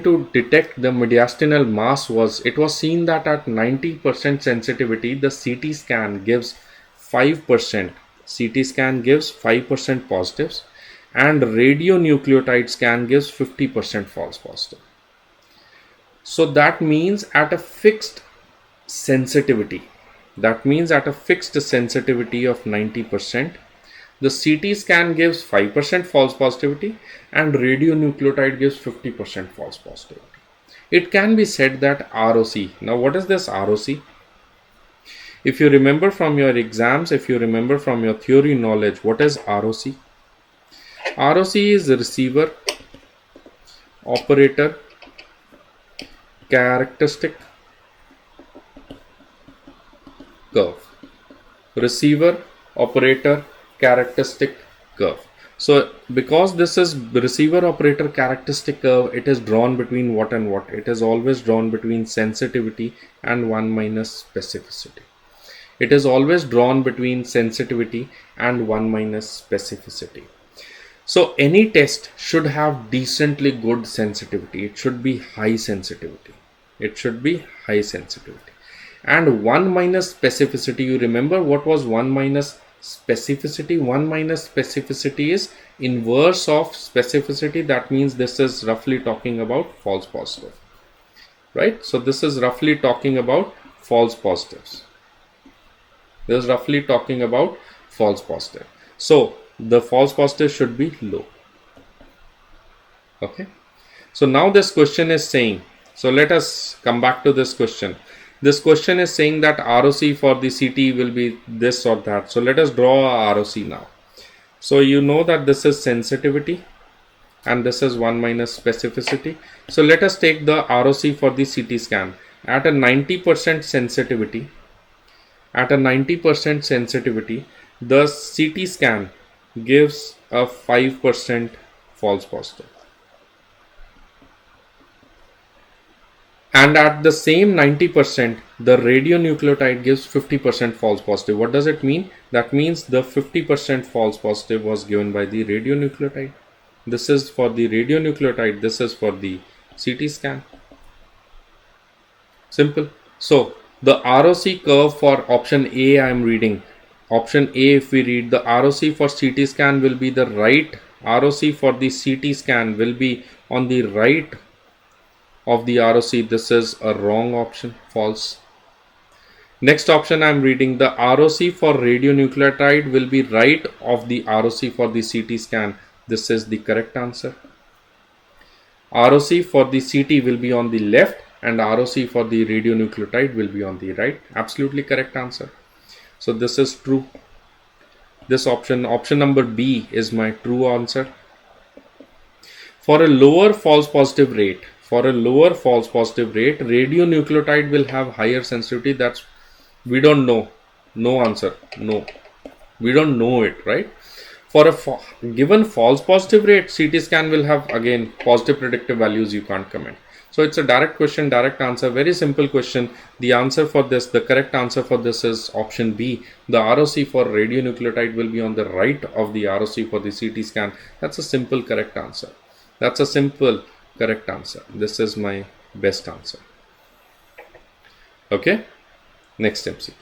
to detect the mediastinal mass was seen that at 90% sensitivity, the CT scan gives 5%. CT scan gives 5% positives, and radionuclide scan gives 50% false positive. So that means at a fixed sensitivity, of 90%, the CT scan gives 5% false positivity and radionuclide gives 50% false positivity. It can be said that ROC. Now what is this ROC? If you remember from your exams, if you remember from your theory knowledge, what is ROC? ROC is receiver, operator, characteristic curve. Receiver, operator, characteristic curve. So because this is receiver operator characteristic curve, it is drawn between what and what? It is always drawn between sensitivity and 1 minus specificity. It is always drawn between sensitivity and 1 minus specificity. So any test should have decently good sensitivity. It should be high sensitivity. And 1 minus specificity, you remember what was 1 minus specificity. 1 minus specificity is inverse of specificity. That means this is roughly talking about false positive, right? So this is roughly talking about false positives. This is roughly talking about false positive. So the false positive should be low. Okay. So now this question is saying, so let us come back to this question. This question is saying that ROC for the CT will be this or that. So let us draw a ROC now. So you know that this is sensitivity and this is 1 minus specificity. So let us take the ROC for the CT scan at a 90% sensitivity. At a 90% sensitivity, the CT scan gives a 5% false positive. And at the same 90%, the radionucleotide gives 50% false positive. What does it mean? That means the 50% false positive was given by the radionucleotide. This is for the radionucleotide, this is for the CT scan. Simple. So the ROC curve for option A I am reading. Option A, if we read, the ROC for CT scan will be the right. ROC for the CT scan will be on the right of the ROC. This is a wrong option, false. Next option I am reading, the ROC for radionucleotide will be right of the ROC for the CT scan. This is the correct answer. ROC for the CT will be on the left and ROC for the radionucleotide will be on the right. Absolutely correct answer. So this is true. This option number B is my true answer. For a lower false positive rate, radionucleotide will have higher sensitivity. That's, we don't know. No answer. No. We don't know it, right? For a given false positive rate, CT scan will have again positive predictive values. You can't comment. So it's a direct question, direct answer. Very simple question. The answer for this, the correct answer for this is option B. The ROC for radionucleotide will be on the right of the ROC for the CT scan. That's a simple correct answer. That's a simple correct answer. This is my best answer. Okay. Next MCQ.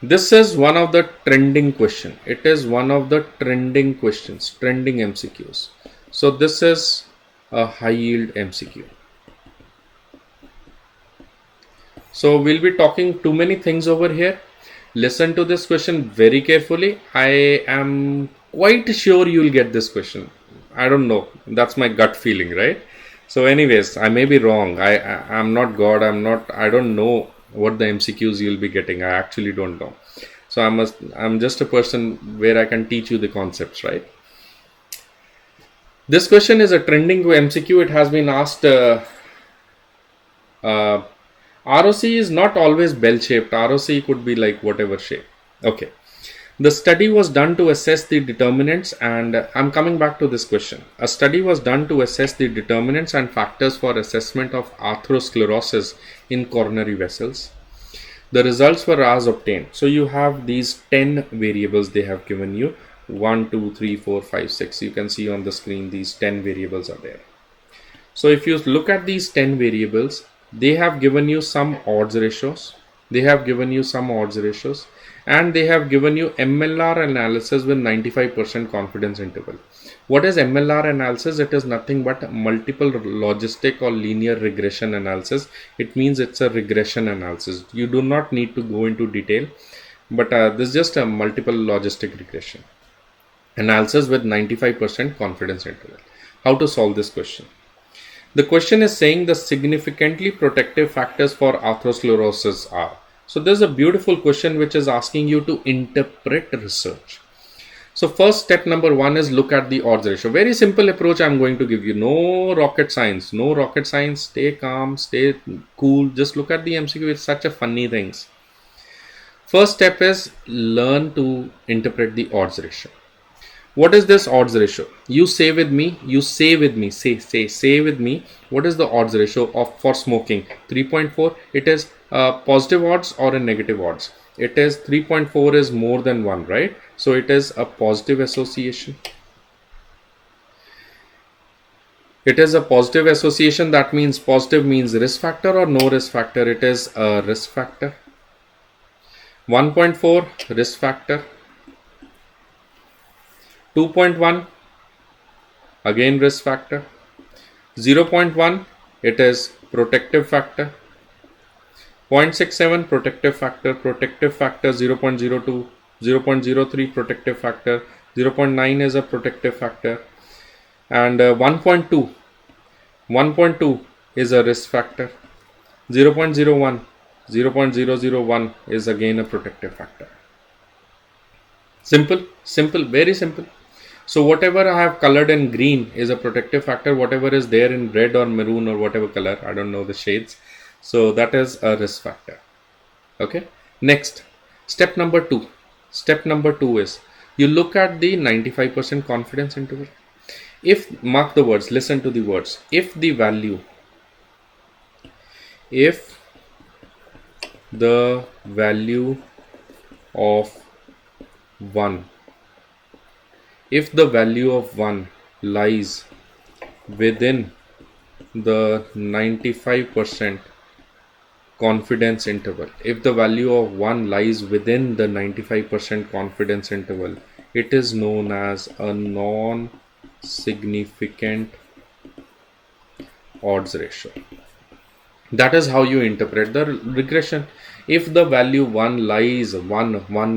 This is one of the trending question. It is one of the trending questions, trending MCQs. So this is a high yield MCQ. So we'll be talking too many things over here. Listen to this question very carefully. I am quite sure you'll get this question. I don't know. That's my gut feeling, right? So anyways, I may be wrong. I'm not God. I don't know what the MCQs you'll be getting. I actually don't know. So I'm just a person where I can teach you the concepts, right? This question is a trending MCQ. It has been asked. ROC is not always bell shaped. ROC could be like whatever shape. Okay. The study was done to assess the determinants, and I'm coming back to this question. A study was done to assess the determinants and factors for assessment of atherosclerosis in coronary vessels. The results were as obtained. So you have these 10 variables they have given you. 1, 2, 3, 4, 5, 6. You can see on the screen these 10 variables are there. So if you look at these 10 variables, they have given you some odds ratios. And they have given you MLR analysis with 95% confidence interval. What is MLR analysis? It is nothing but multiple logistic or linear regression analysis. It means it's a regression analysis. You do not need to go into detail, but this is just a multiple logistic regression analysis with 95% confidence interval. How to solve this question? The question is saying the significantly protective factors for atherosclerosis are. So there's a beautiful question which is asking you to interpret research. So first step number 1 is look at the odds ratio. Very simple approach I'm going to give you. No rocket science. Stay calm, stay cool. Just look at the MCQ. It's such a funny things. First step is learn to interpret the odds ratio. What is this odds ratio? You say with me. Say with me. What is the odds ratio for smoking? 3.4. It is positive odds or a negative odds? It is 3.4 is more than 1, right? So it is a positive association. It is a positive association. That means positive means risk factor or no risk factor. It is a risk factor. 1.4 risk factor. 2.1 again risk factor. 0.1 it is protective factor. 0.67 protective factor 0.02, 0.03 protective factor, 0.9 is a protective factor, and 1.2 is a risk factor. 0.01, 0.001 is again a protective factor. Simple, very simple. So whatever I have colored in green is a protective factor. Whatever is there in red or maroon or whatever color, I don't know the shades, so that is a risk factor. Okay, next, step number two is you look at the 95% confidence interval. If, mark the words, listen to the words, if the value of 1 if the value of 1 lies within the 95% confidence interval, if the value of 1 lies within the 95% confidence interval, it is known as a non-significant odds ratio. That is how you interpret the regression. If the value 1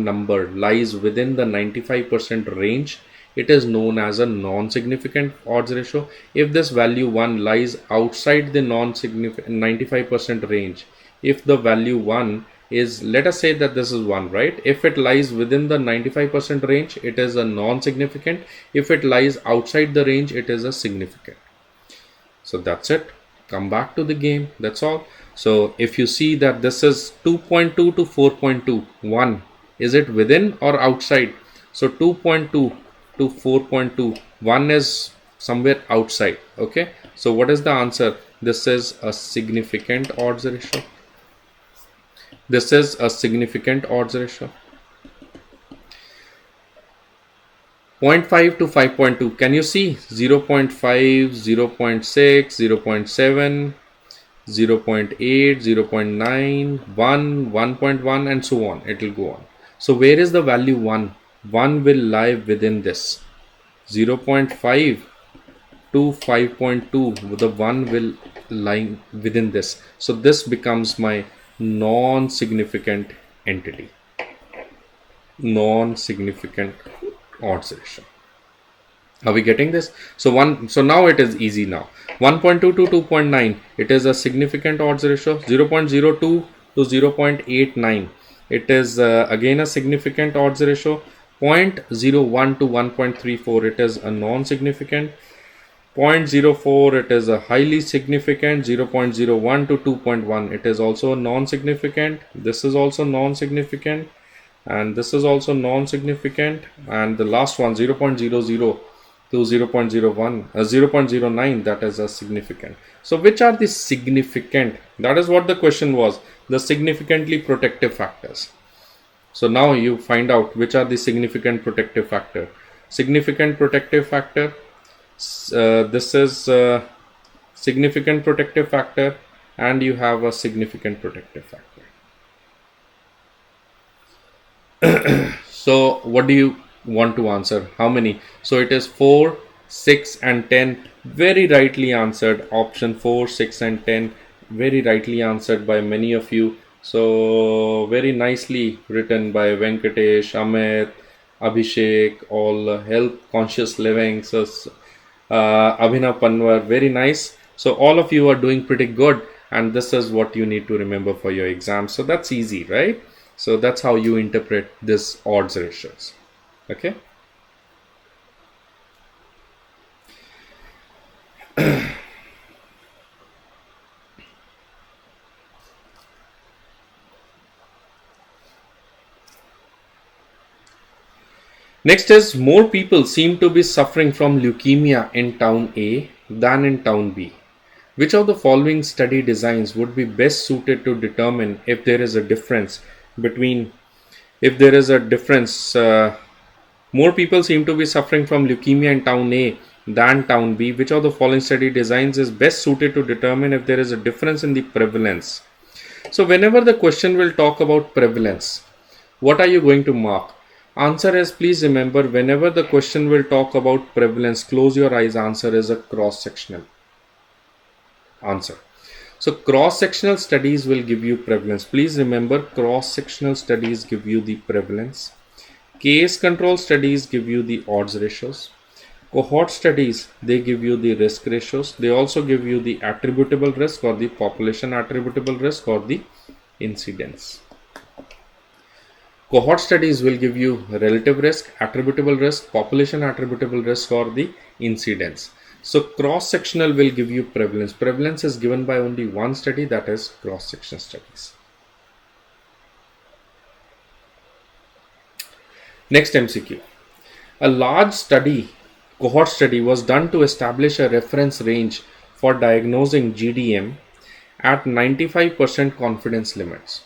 number lies within the 95% range, it is known as a non-significant odds ratio. If this value 1 lies outside the non-significant 95% range, if the value 1 is, let us say that this is 1, right? If it lies within the 95% range, it is a non-significant. If it lies outside the range, it is a significant. So that's it. Come back to the game, that's all. So if you see that this is 2.2 to 4.2, 1, is it within or outside? So 2.2 to 4.2, 1 is somewhere outside. Okay, so what is the answer? This is a significant odds ratio. This is a significant odds ratio. 0.5 to 5.2, can you see? 0.5, 0.6, 0.7, 0.8, 0.9, 1, 1.1, and so on. It will go on. So where is the value 1? 1 will lie within this. 0.5 to 5.2, the 1 will lie within this. So this becomes my non-significant entity. Non-significant odds ratio. Are we getting this? So now it is easy now. 1.2 to 2.9, it is a significant odds ratio. 0.02 to 0.89, it is again a significant odds ratio. 0.01 to 1.34, it is a non-significant. 0.04, it is a highly significant. 0.01 to 2.1, it is also non-significant. This is also non-significant, and this is also non-significant. And the last one, 0.00 to 0.01, 0.09, that is a significant. So which are the significant? That is what the question was, the significantly protective factors. So now you find out which are the significant protective factor. Significant protective factor, this is significant protective factor, and you have a significant protective factor. So what do you want to answer? How many? So it is 4, 6 and 10. Very rightly answered. Option 4, 6 and 10, very rightly answered by many of you. So very nicely written by Venkatesh, Amit, Abhishek, all health conscious living. So Abhinav Panwar, very nice. So all of you are doing pretty good, and this is what you need to remember for your exam. So that's easy, right? So that's how you interpret this odds ratios. Okay. Next is, more people seem to be suffering from leukemia in town A than in town B. Which of the following study designs would be best suited to determine if there is a difference between, more people seem to be suffering from leukemia in town A than town B. Which of the following study designs is best suited to determine if there is a difference in the prevalence? So whenever the question will talk about prevalence, What are you going to mark? Answer is, please remember, whenever the question will talk about prevalence, close your eyes, answer is a cross-sectional answer. So cross-sectional studies will give you prevalence. Please remember, cross-sectional studies give you the prevalence. Case control studies give you the odds ratios. Cohort studies, they give you the risk ratios. They also give you the attributable risk or the population attributable risk or the incidence. Cohort studies will give you relative risk, attributable risk, population attributable risk or the incidence. So cross-sectional will give you prevalence. Prevalence is given by only one study, that is cross-sectional studies. Next MCQ. A large study, cohort study, was done to establish a reference range for diagnosing GDM at 95% confidence limits.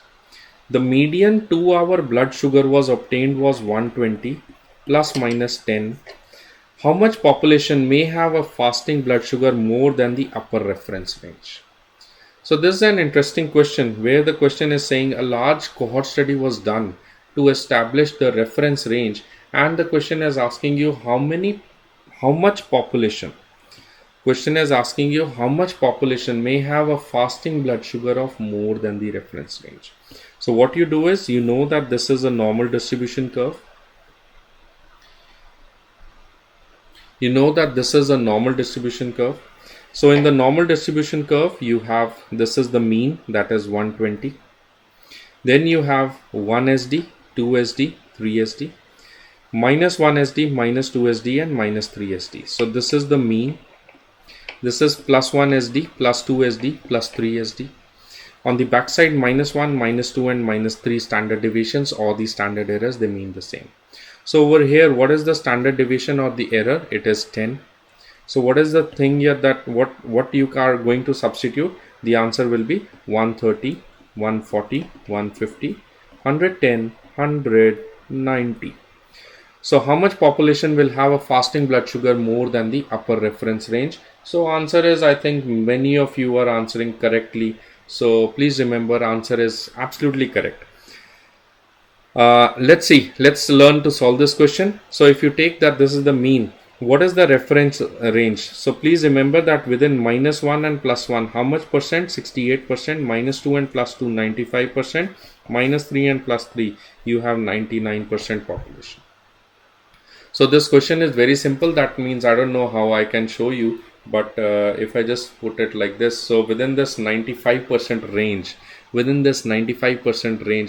The median 2-hour blood sugar was obtained was 120 plus minus 10. How much population may have a fasting blood sugar more than the upper reference range? So this is an interesting question where the question is saying a large cohort study was done to establish the reference range, and the question is asking you how much population. Question is asking you how much population may have a fasting blood sugar of more than the reference range. So what you do is, you know that this is a normal distribution curve. You know that this is a normal distribution curve. So in the normal distribution curve, you have, this is the mean, that is 120. Then you have 1 SD, 2 SD, 3 SD, minus 1 SD, minus 2 SD and minus 3 SD. So this is the mean. This is plus 1 SD, plus 2 SD, plus 3 SD. On the backside, minus 1, minus 2 and minus 3 standard deviations or the standard errors, they mean the same. So over here, what is the standard deviation or the error? It is 10. So what is the thing here that what you are going to substitute? The answer will be 130, 140, 150, 110, 100, 90. So how much population will have a fasting blood sugar more than the upper reference range? So answer is, I think many of you are answering correctly. So please remember, answer is absolutely correct. Let's see. Let's learn to solve this question. So if you take that this is the mean, what is the reference range? So please remember that within minus 1 and plus 1, how much percent? 68%. Minus 2 and plus 2, 95%. Minus 3 and plus 3, you have 99% population. So this question is very simple. That means I don't know how I can show you, but if I just put it like this, so within this 95% range,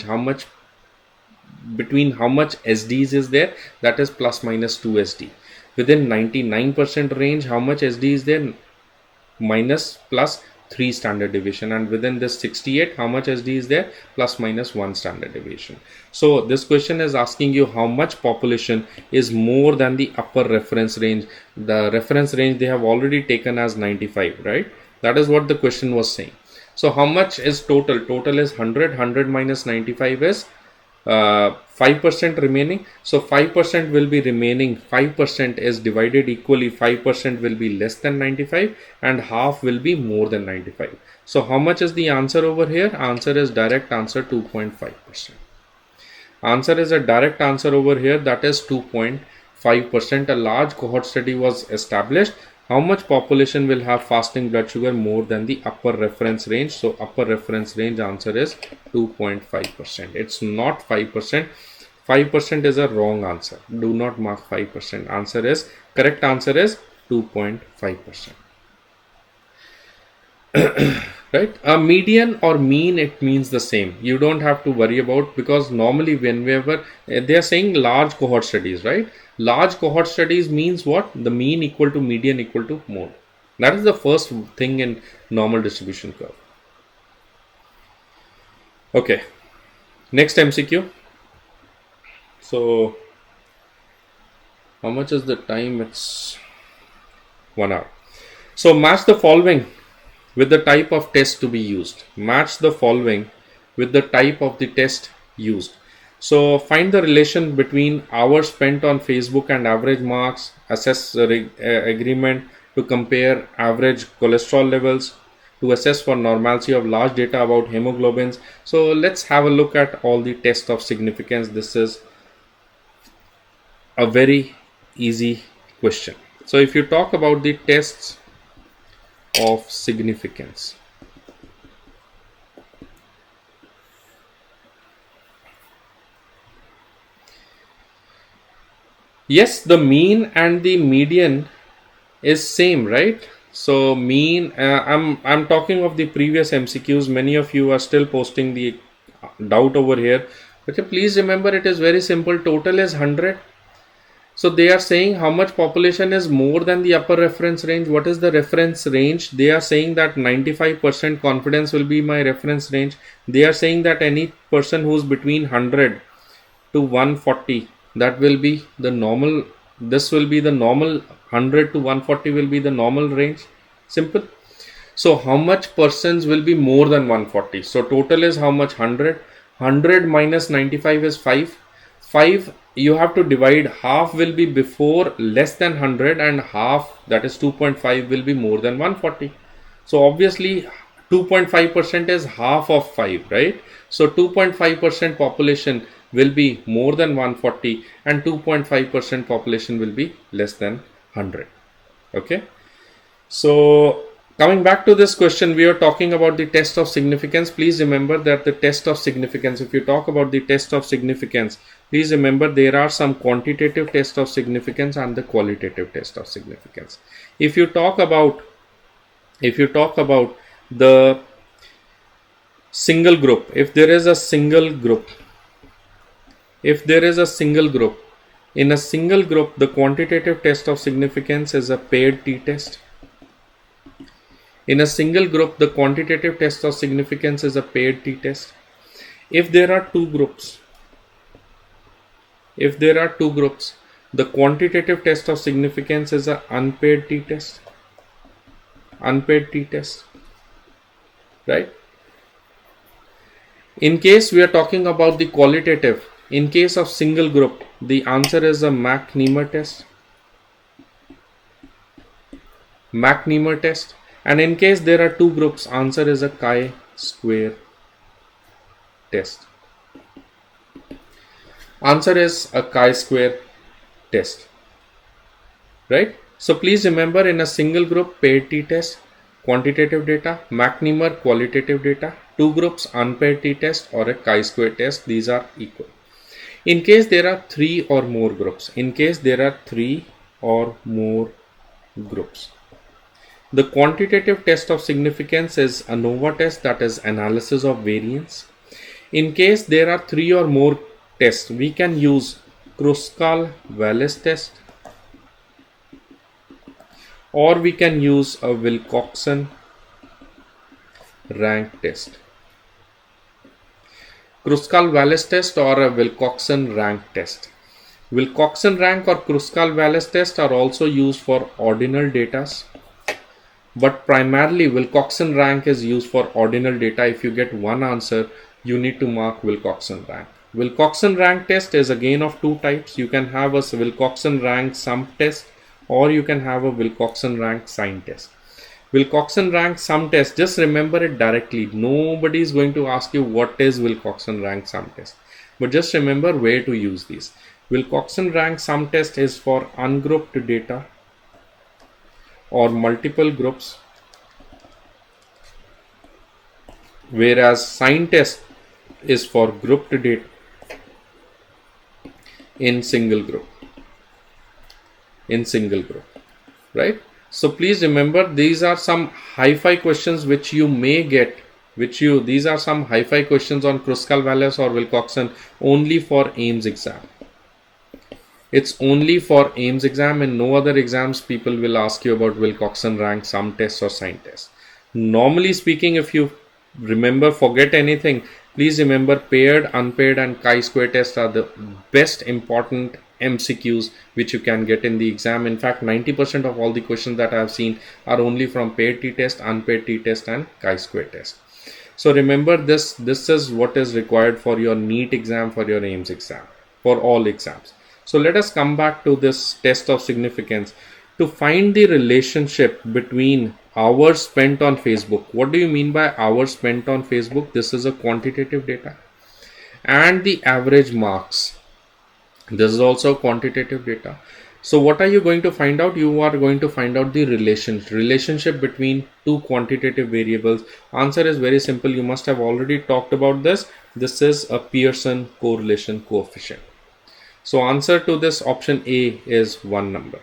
how much between how much SDs is there? That is plus minus 2 SD. Within 99% range, how much SD is there? Minus plus 3 standard deviation. And within this 68, how much SD is there? Plus minus 1 standard deviation. So this question is asking you how much population is more than the upper reference range. The reference range they have already taken as 95, right? That is what the question was saying. So how much is total? Total is 100. 100 minus 95 is 5% remaining. So 5% will be remaining. 5% is divided equally. 5% will be less than 95 and half will be more than 95. So how much is the answer over here? Answer is direct answer 2.5%. Answer is a direct answer over here, that is 2.5%. A large cohort study was established. How much population will have fasting blood sugar more than the upper reference range? So upper reference range answer is 2.5%. It's not 5%. 5% is a wrong answer. Do not mark 5%. Answer is, correct answer is 2.5%. Right? A median or mean, it means the same. You don't have to worry about, because normally whenever they are saying large cohort studies, right? Large cohort studies means what? The mean equal to median equal to mode. That is the first thing in normal distribution curve. Okay. Next MCQ. So how much is the time? It's 1 hour. So match the following with the type of test to be used. Match the following with the type of the test used. So find the relation between hours spent on Facebook and average marks. Assess agreement to compare average cholesterol levels. to assess for normalcy of large data about hemoglobins. So let's have a look at all the tests of significance. This is a very easy question. So if you talk about the tests of significance, yes, the mean and the median is same, right? So mean, I'm talking of the previous MCQs. Many of you are still posting the doubt over here. Okay, please remember it is very simple. Total is 100. So they are saying how much population is more than the upper reference range. What is the reference range? They are saying that 95% confidence will be my reference range. They are saying that any person who's between 100 to 140, that will be the normal. This will be the normal. 100 to 140 will be the normal range. Simple. So how much persons will be more than 140? So total is how much? 100. 100 minus 95 is 5. 5, you have to divide. Half will be before less than 100 and half, that is 2.5, will be more than 140. So obviously 2.5% is half of 5, right? So 2.5% population will be more than 140 and 2.5% population will be less than 100. Okay. So coming back to this question, we are talking about the test of significance. Please remember that the test of significance, if you talk about the test of significance, please remember there are some quantitative test of significance and the qualitative test of significance. If you talk about the single group, if there is a single group, in a single group, the quantitative test of significance is a paired t-test. In a single group, the quantitative test of significance is a paired t-test. If there are two groups, the quantitative test of significance is an unpaired t-test. Right? In case we are talking about the qualitative, in case of single group, the answer is a Mach-Nehmer test. And in case there are two groups, answer is a chi-square test. Answer is a chi-square test. Right? So please remember, in a single group, paired t-test, quantitative data, Mach-Nehmer qualitative data, two groups, unpaired t-test or a chi-square test, these are equal. In case there are three or more groups, the quantitative test of significance is ANOVA test, that is analysis of variance. In case there are three or more tests, we can use Kruskal-Wallis test, or we can use a Wilcoxon rank test. Kruskal-Wallis test or a Wilcoxon rank test. Wilcoxon rank or Kruskal-Wallis test are also used for ordinal data, but primarily Wilcoxon rank is used for ordinal data. If you get one answer, you need to mark Wilcoxon rank. Wilcoxon rank test is again of two types. You can have a Wilcoxon rank sum test, or you can have a Wilcoxon rank sign test. Wilcoxon rank sum test, just remember it directly. Nobody is going to ask you what is Wilcoxon rank sum test, but just remember where to use these. Wilcoxon rank sum test is for ungrouped data or multiple groups, whereas sign test is for grouped data in single group. Right? So please remember, these are some hi-fi questions which you may get, these are some hi-fi questions on Kruskal-Wallis or Wilcoxon only for AIIMS exam. It's only for AIIMS exam, and no other exams people will ask you about Wilcoxon rank sum test or sign test. Normally speaking, if you forget anything, please remember paired, unpaired and chi-square test are the best important MCQs which you can get in the exam. In fact, 90% of all the questions that I have seen are only from paired t-test, unpaired t-test and chi-square test. So remember this is what is required for your NEET exam, for your AIIMS exam, for all exams. So let us come back to this test of significance to find the relationship between hours spent on Facebook. What do you mean by hours spent on Facebook? This is a quantitative data. And the average marks, this is also quantitative data. So what are you going to find out? You are going to find out the relationship between two quantitative variables. Answer is very simple. You must have already talked about this. This is a Pearson correlation coefficient. So answer to this option A is 1 number.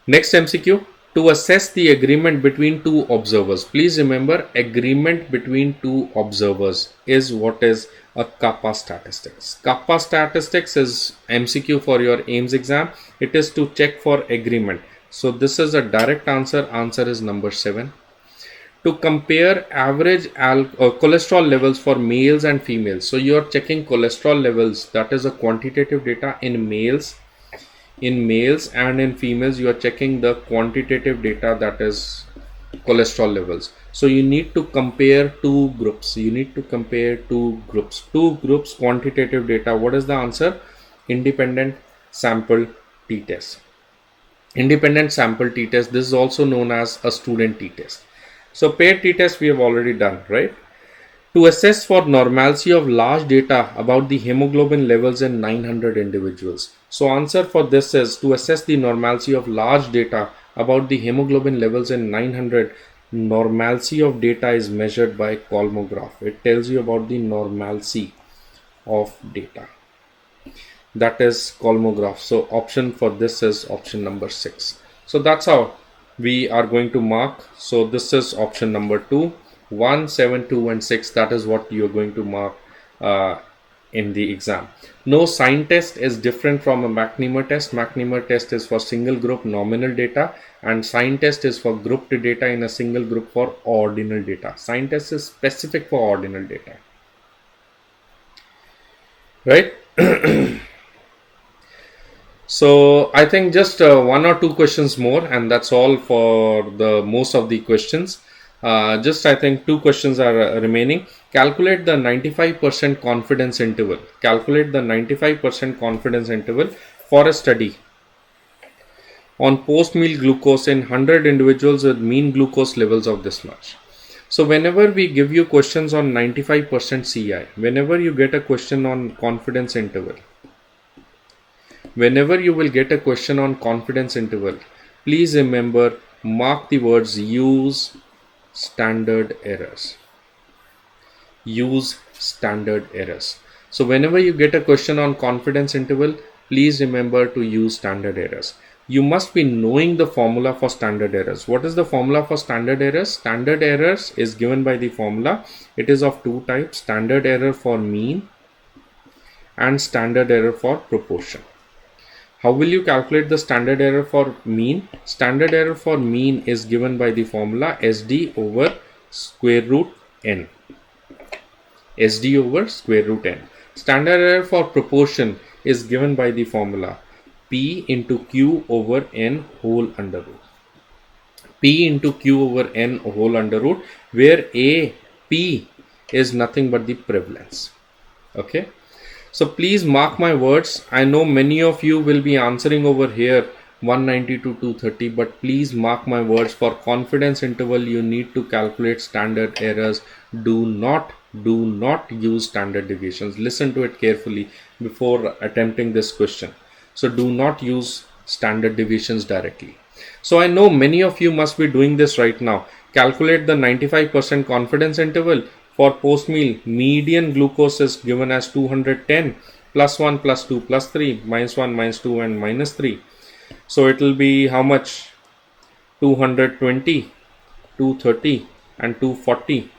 Next MCQ, to assess the agreement between two observers. Please remember, agreement between two observers is what is a kappa statistics. Kappa statistics is MCQ for your AIMS exam. It is to check for agreement. So this is a direct answer. Answer is number 7. To compare average cholesterol levels for males and females. So you are checking cholesterol levels. That is a quantitative data in males. In males and in females, you are checking the quantitative data, that is cholesterol levels. So you need to compare two groups. Two groups quantitative data. What is the answer? Independent sample t-test. Independent sample t-test. This is also known as a student t-test. So paired t-test we have already done, right? To assess for normalcy of large data about the hemoglobin levels in 900 individuals. So answer for this is to assess the normalcy of large data about the hemoglobin levels in 900. Normalcy of data is measured by colmograph. It tells you about the normalcy of data. That is colmograph. So option for this is option number 6. So that's how we are going to mark. So this is option number 2. 1, 7, 2 and 6, that is what you are going to mark in the exam. No sign test is different from a McNemer test. McNemer test is for single group nominal data and sign test is for grouped data in a single group for ordinal data. Sign test is specific for ordinal data, right? So I think just 1 or 2 questions more and that's all for the most of the questions. Just I think 2 questions are remaining. Calculate the 95% confidence interval. Calculate the 95% confidence interval for a study on post-meal glucose in 100 individuals with mean glucose levels of this much. So whenever we give you questions on 95% CI, whenever you get a question on confidence interval, whenever you will get a question on confidence interval, please remember, mark the words use standard errors. Use standard errors. So whenever you get a question on confidence interval, please remember to use standard errors. You must be knowing the formula for standard errors. What is the formula for standard errors? Standard errors is given by the formula. It is of 2 types, standard error for mean and standard error for proportion. How will you calculate the standard error for mean? Standard error for mean is given by the formula SD over square root n. SD over square root n. Standard error for proportion is given by the formula P into Q over n whole under root. P into Q over n whole under root, where P is nothing but the prevalence. Okay. So please mark my words. I know many of you will be answering over here 190 to 230, but please mark my words. For confidence interval, you need to calculate standard errors. Do not use standard deviations. Listen to it carefully before attempting this question. So do not use standard deviations directly. So I know many of you must be doing this right now. Calculate the 95% confidence interval. For post-meal, median glucose is given as 210 plus 1 plus 2 plus 3 minus 1 minus 2 and minus 3. So it will be how much? 220, 230 and 240,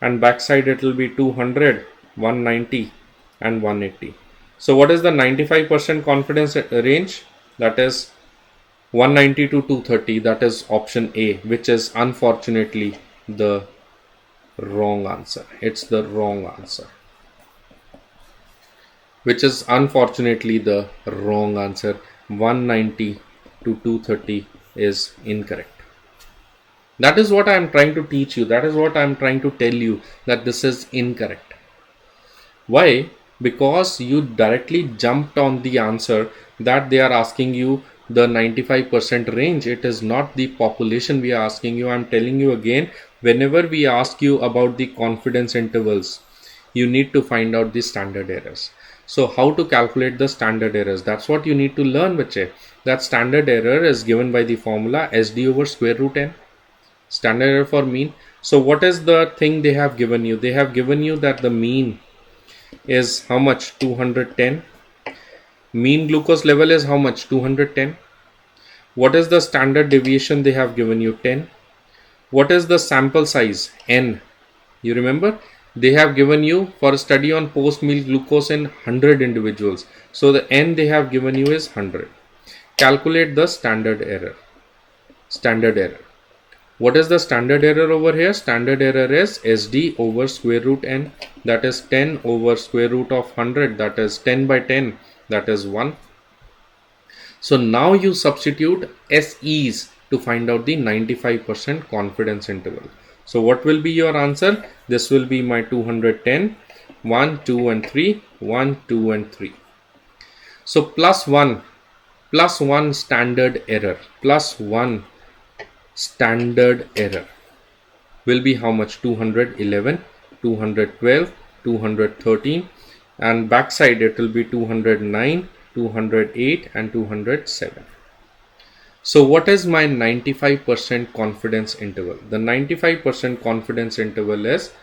and backside it will be 200, 190 and 180. So what is the 95% confidence range? That is 190 to 230. That is option A, which is unfortunately the wrong answer. It's the wrong answer, which is unfortunately the wrong answer. 190 to 230 is incorrect. That is what I am trying to teach you. That is what I am trying to tell you, that this is incorrect. Why? Because you directly jumped on the answer that they are asking you the 95% range. It is not the population we are asking you. I'm telling you again, whenever we ask you about the confidence intervals, you need to find out the standard errors. So how to calculate the standard errors, that's what you need to learn, bache. That standard error is given by the formula SD over square root n, standard error for mean. So what is the thing they have given you? They have given you that the mean is how much? 210. Mean glucose level is how much? 210. What is the standard deviation they have given you? 10. What is the sample size? N. You remember? They have given you for a study on post meal glucose in 100 individuals. So the N they have given you is 100. Calculate the standard error. Standard error. What is the standard error over here? Standard error is SD over square root n, that is 10 over square root of 100, that is 10 by 10, that is 1. So now you substitute SEs to find out the 95% confidence interval. So what will be your answer? This will be my 210, 1, 2 and 3, 1, 2 and 3. So plus 1 standard error, plus 1 standard error will be how much? 211, 212, 213, and backside it will be 209, 208 and 207. So what is my 95% confidence interval? The 95% confidence interval is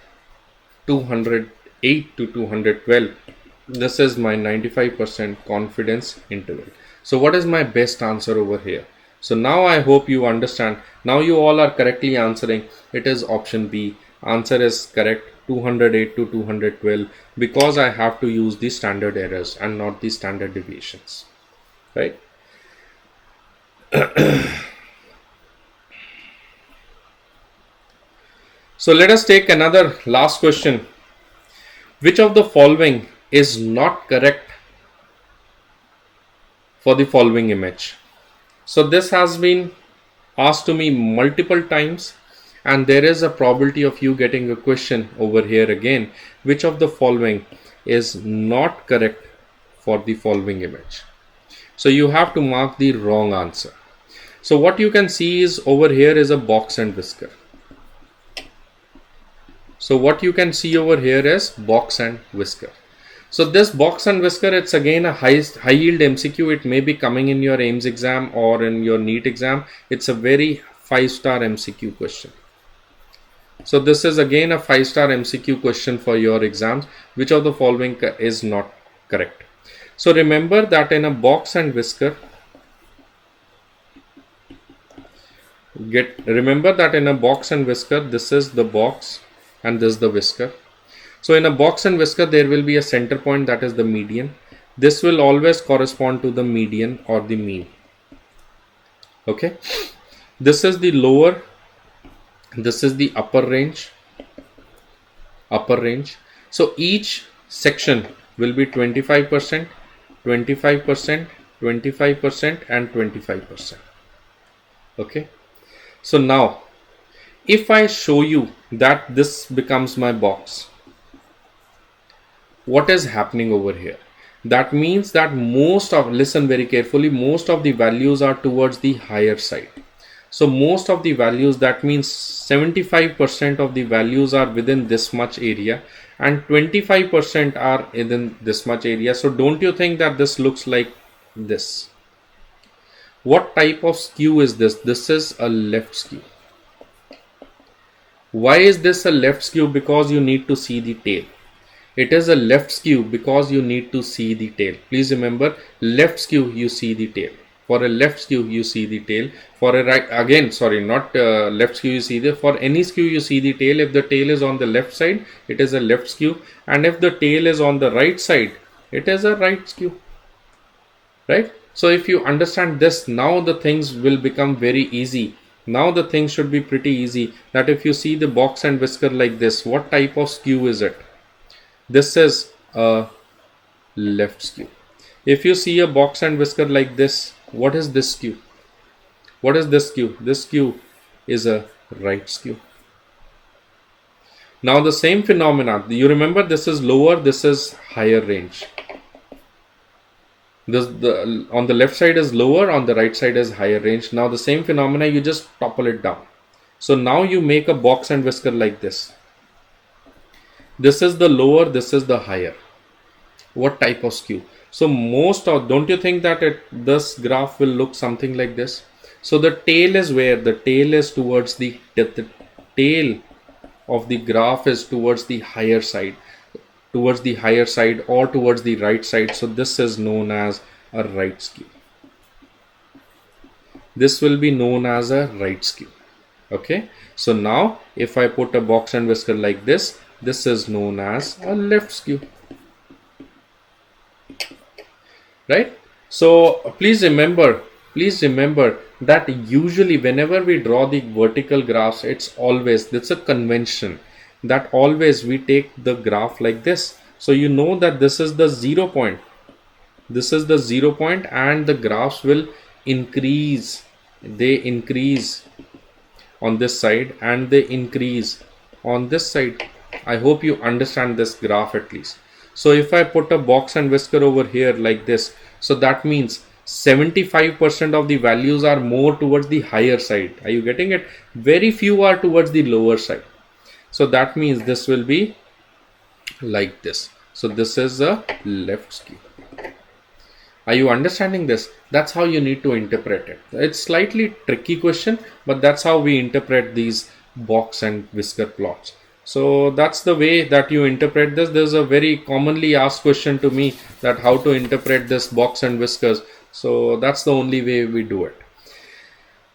208 to 212. This is my 95% confidence interval. So what is my best answer over here? So now I hope you understand. Now you all are correctly answering. It is option B. Answer is correct, 208 to 212, because I have to use the standard errors and not the standard deviations, right? So let us take another last question. Which of the following is not correct for the following image? So this has been asked to me multiple times, and there is a probability of you getting a question over here again. Which of the following is not correct for the following image? So you have to mark the wrong answer. So what you can see is over here is a box and whisker. So what you can see over here is box and whisker. So this box and whisker, it's again a high yield MCQ. It may be coming in your AIMS exam or in your NEET exam. It's a very 5-star MCQ question. So this is again a 5-star MCQ question for your exams. Which of the following is not correct? So remember that in a box and whisker, this is the box and this is the whisker. So in a box and whisker, there will be a center point, that is the median. This will always correspond to the median or the mean. Okay. This is the lower, this is the upper range. So each section will be 25%, 25%, 25% and 25%. Okay. So now, if I show you that this becomes my box, what is happening over here? That means that listen very carefully, most of the values are towards the higher side. So most of the values, that means 75% of the values are within this much area and 25% are within this much area. So don't you think that this looks like this? What type of skew is this? This is a left skew. Why is this a left skew? Because you need to see the tail. It is a left skew because you need to see the tail. Please remember, left skew you see the tail. For a left skew you see the tail. For a right, again sorry, not left skew you see the, for any skew you see the tail. If the tail is on the left side, it is a left skew, and if the tail is on the right side, it is a right skew, right? So if you understand this, now the things will become very easy. Now the things should be pretty easy, that if you see the box and whisker like this, what type of skew is it? This is a left skew. If you see a box and whisker like this, what is this skew? What is this skew? This skew is a right skew. Now the same phenomena, you remember this is lower, this is higher range. On the left side is lower, on the right side is higher range. Now the same phenomena, you just topple it down. So now you make a box and whisker like this. This is the lower, this is the higher. What type of skew? So don't you think that this graph will look something like this? So the tail is where? The tail is towards the tail of the graph is towards the higher side, or towards the right side. So this is known as a right skew. This will be known as a right skew. Okay, so now if I put a box and whisker like this is known as a left skew. Right? So please remember that usually whenever we draw the vertical graphs, it's a convention that always we take the graph like this. So you know that this is the 0 point. This is the 0 point, and the graphs will increase. They increase on this side and they increase on this side. I hope you understand this graph at least. So if I put a box and whisker over here like this, so that means 75% of the values are more towards the higher side. Are you getting it? Very few are towards the lower side. So that means this will be like this. So this is a left skew. Are you understanding this? That's how you need to interpret it. It's slightly tricky question, but that's how we interpret these box and whisker plots. So that's the way that you interpret this. There's a very commonly asked question to me that how to interpret this box and whiskers. So that's the only way we do it.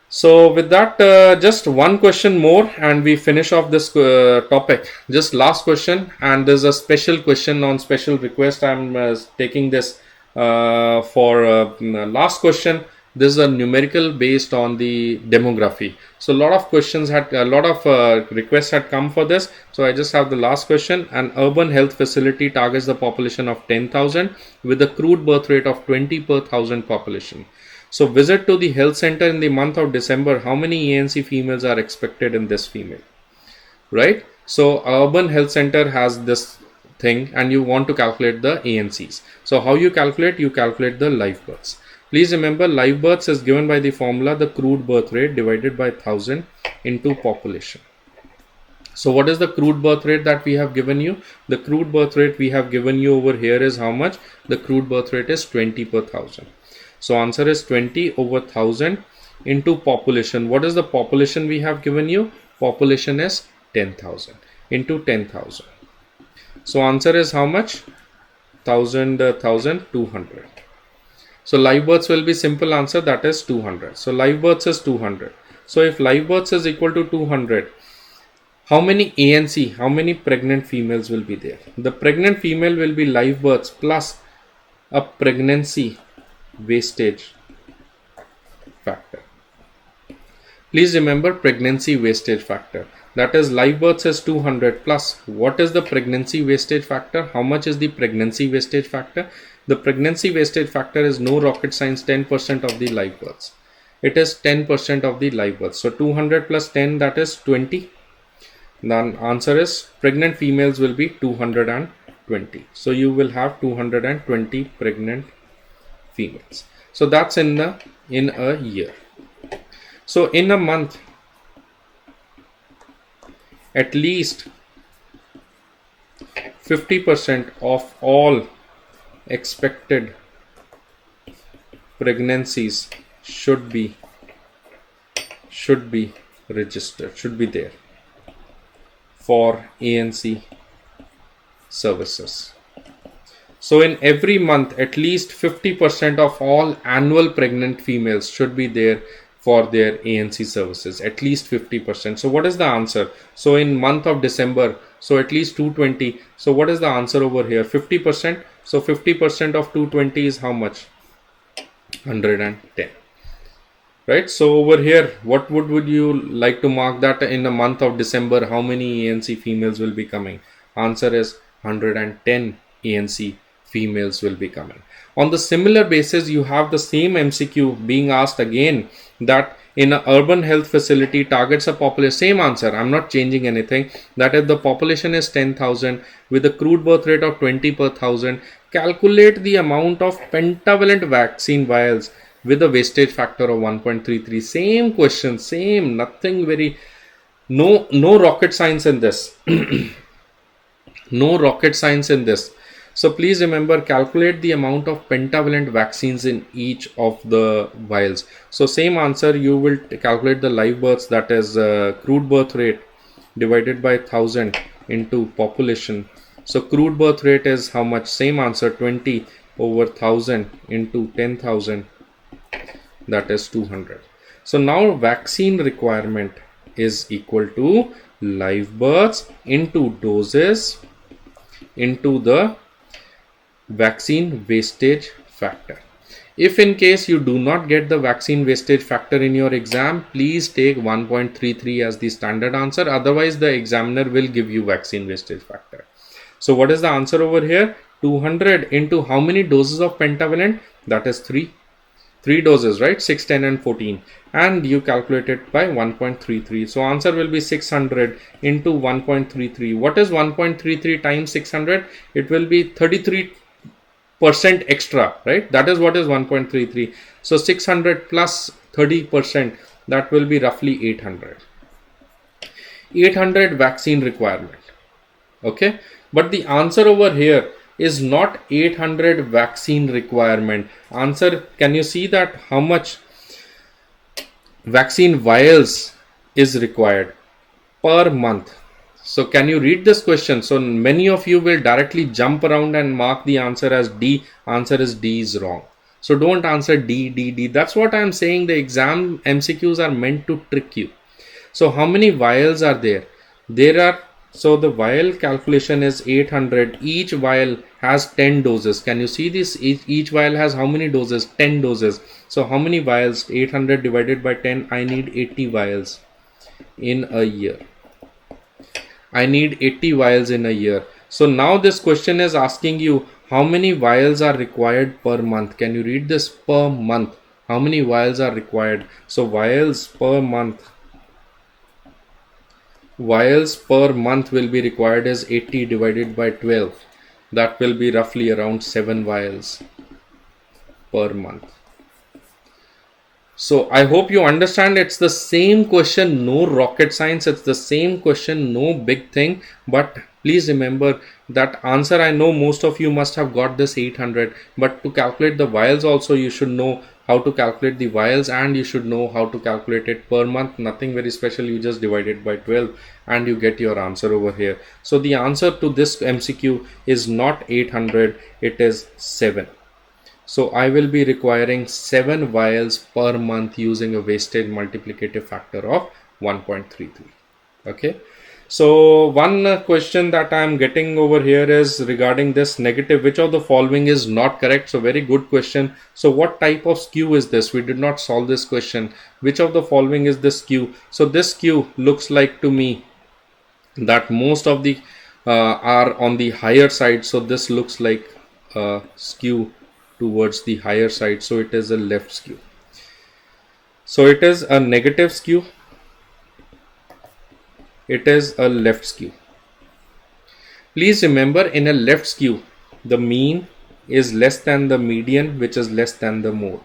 So with that, just one question more and we finish off this topic. Just last question, and there's a special question on special request. I'm taking this for last question. This is a numerical based on the demography. So a lot of questions requests had come for this. So I just have the last question. An urban health facility targets the population of 10,000 with a crude birth rate of 20 per 1,000 population. So visit to the health center in the month of December. How many ANC females are expected in this female? Right? So urban health center has this thing and you want to calculate the ANCs. So how you calculate? You calculate the live births. Please remember, live births is given by the formula the crude birth rate divided by 1,000 into population. So what is the crude birth rate that we have given you? The crude birth rate we have given you over here is how much? The crude birth rate is 20 per 1,000. So answer is 20 over 1,000 into population. What is the population we have given you? Population is 10,000 into 10,000. So answer is how much? 1,200. So live births will be simple answer, that is 200. So live births is 200. So if live births is equal to 200, how many ANC, how many pregnant females will be there? The pregnant female will be live births plus a pregnancy wastage factor. Please remember pregnancy wastage factor. That is live births is 200 plus what is the pregnancy wastage factor? How much is the pregnancy wastage factor? The pregnancy wastage factor is no rocket science, 10% of the live births. It is 10% of the live births. So 200 plus 10, that is 20. Then answer is pregnant females will be 220. So you will have 220 pregnant females. So that's in a year. So in a month, at least 50% of all expected pregnancies should be registered, should be there for ANC services. So in every month, at least 50% of all annual pregnant females should be there for their ANC services, at least 50%. So what is the answer? So in month of December, so at least 220. So what is the answer over here? 50%. So 50% of 220 is how much? 110. Right? So over here, what would you like to mark that in the month of December? How many ANC females will be coming? Answer is 110 ANC females will be coming. On the similar basis, you have the same MCQ being asked again, that in an urban health facility targets a population, same answer, I'm not changing anything, that if the population is 10,000 with a crude birth rate of 20 per thousand, calculate the amount of pentavalent vaccine vials with a wastage factor of 1.33. Same question, same, nothing very, no rocket science in this. No rocket science in this. So please remember, calculate the amount of pentavalent vaccines in each of the vials. So same answer, you will calculate the live births, that is crude birth rate divided by 1000 into population. So crude birth rate is how much? Same answer, 20 over 1000 into 10,000, that is 200. So now vaccine requirement is equal to live births into doses into the vaccine wastage factor. If in case you do not get the vaccine wastage factor in your exam, please take 1.33 as the standard answer. Otherwise, the examiner will give you vaccine wastage factor. So what is the answer over here? 200 into how many doses of pentavalent? That is 3 doses, right? 6, 10 and 14, and you calculate it by 1.33. so answer will be 600 into 1.33. what is 1.33 times 600? It will be 33% extra, right? That is what is 1.33. so 600 plus 30%, that will be roughly 800 vaccine requirement. Okay, but the answer over here is not 800 vaccine requirement. Answer, can you see that how much vaccine vials is required per month? So can you read this question? So many of you will directly jump around and mark the answer as D. Answer is D is wrong. So don't answer D. That's what I am saying. The exam MCQs are meant to trick you. So how many vials are there? There are, so the vial calculation is 800. Each vial has 10 doses. Can you see this? Each vial has how many doses? 10 doses. So how many vials? 800 divided by 10. I need 80 vials in a year. I need 80 vials in a year. So now this question is asking you how many vials are required per month. Can you read this? Per month. How many vials are required? So vials per month. Vials per month will be required as 80 divided by 12. That will be roughly around 7 vials per month. So I hope you understand, it's the same question, no rocket science, it's the same question, no big thing. But please remember that answer, I know most of you must have got this 800, but to calculate the vials also you should know how to calculate the vials, and you should know how to calculate it per month. Nothing very special, you just divide it by 12 and you get your answer over here. So the answer to this MCQ is not 800, it is 7. So I will be requiring 7 vials per month using a wastage multiplicative factor of 1.33. Okay. So one question that I am getting over here is regarding this negative. Which of the following is not correct? So very good question. So what type of skew is this? We did not solve this question. Which of the following is this skew? So this skew looks like to me that most of the are on the higher side. So this looks like a skew towards the higher side. So it is a left skew. So it is a negative skew. It is a left skew. Please remember, in a left skew, the mean is less than the median, which is less than the mode.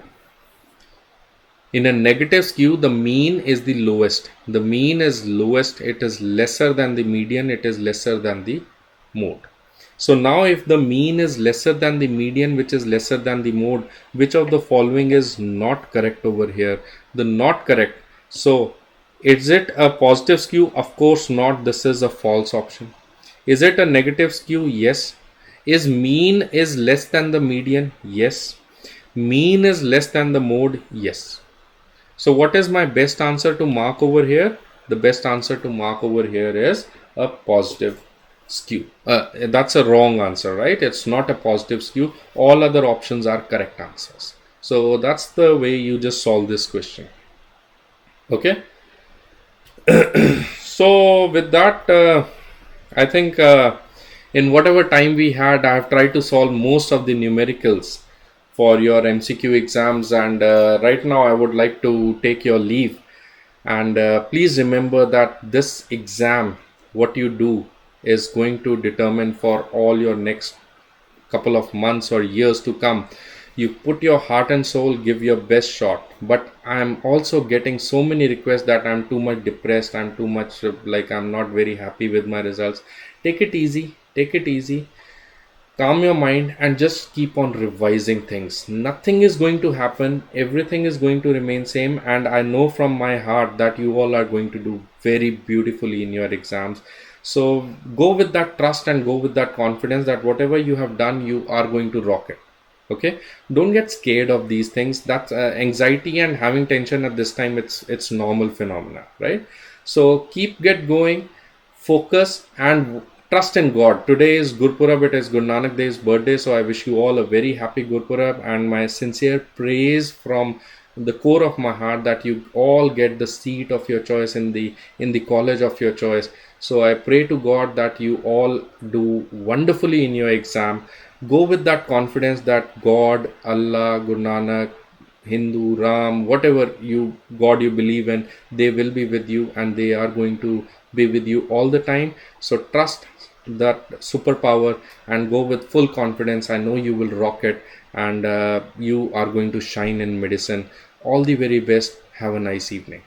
In a negative skew, the mean is the lowest. The mean is lowest. It is lesser than the median. It is lesser than the mode. So now if the mean is lesser than the median, which is lesser than the mode, which of the following is not correct over here? The not correct. So is it a positive skew? Of course not. This is a false option. Is it a negative skew? Yes. Is mean is less than the median? Yes. Mean is less than the mode? Yes. So what is my best answer to mark over here? The best answer to mark over here is a positive skew. That's a wrong answer, right? It's not a positive skew. All other options are correct answers. So that's the way you just solve this question. Okay. So with that, I think in whatever time we had, I have tried to solve most of the numericals for your MCQ exams. And right now, I would like to take your leave. And please remember that this exam, what you do, is going to determine for all your next couple of months or years to come. You put your heart and soul, give your best shot. But I'm also getting so many requests that I'm too much depressed, I'm too much like I'm not very happy with my results. Take it easy, take it easy, calm your mind, and just keep on revising things. Nothing is going to happen, everything is going to remain same, and I know from my heart that you all are going to do very beautifully in your exams. So go with that trust and go with that confidence that whatever you have done, you are going to rock it. Okay, don't get scared of these things. That's anxiety and having tension at this time, it's normal phenomena, right? So get going, focus, and trust in God. Today is Gurpurab, it is Guru Nanak Dev's birthday, so I wish you all a very happy Gurpurab, and my sincere praise from the core of my heart that you all get the seat of your choice in the college of your choice. So I pray to God that you all do wonderfully in your exam. Go with that confidence that God, Allah, Guru Nanak, Hindu, Ram, whatever you God you believe in, they will be with you and they are going to be with you all the time. So trust that superpower and go with full confidence. I know you will rock it, and you are going to shine in medicine. All the very best. Have a nice evening.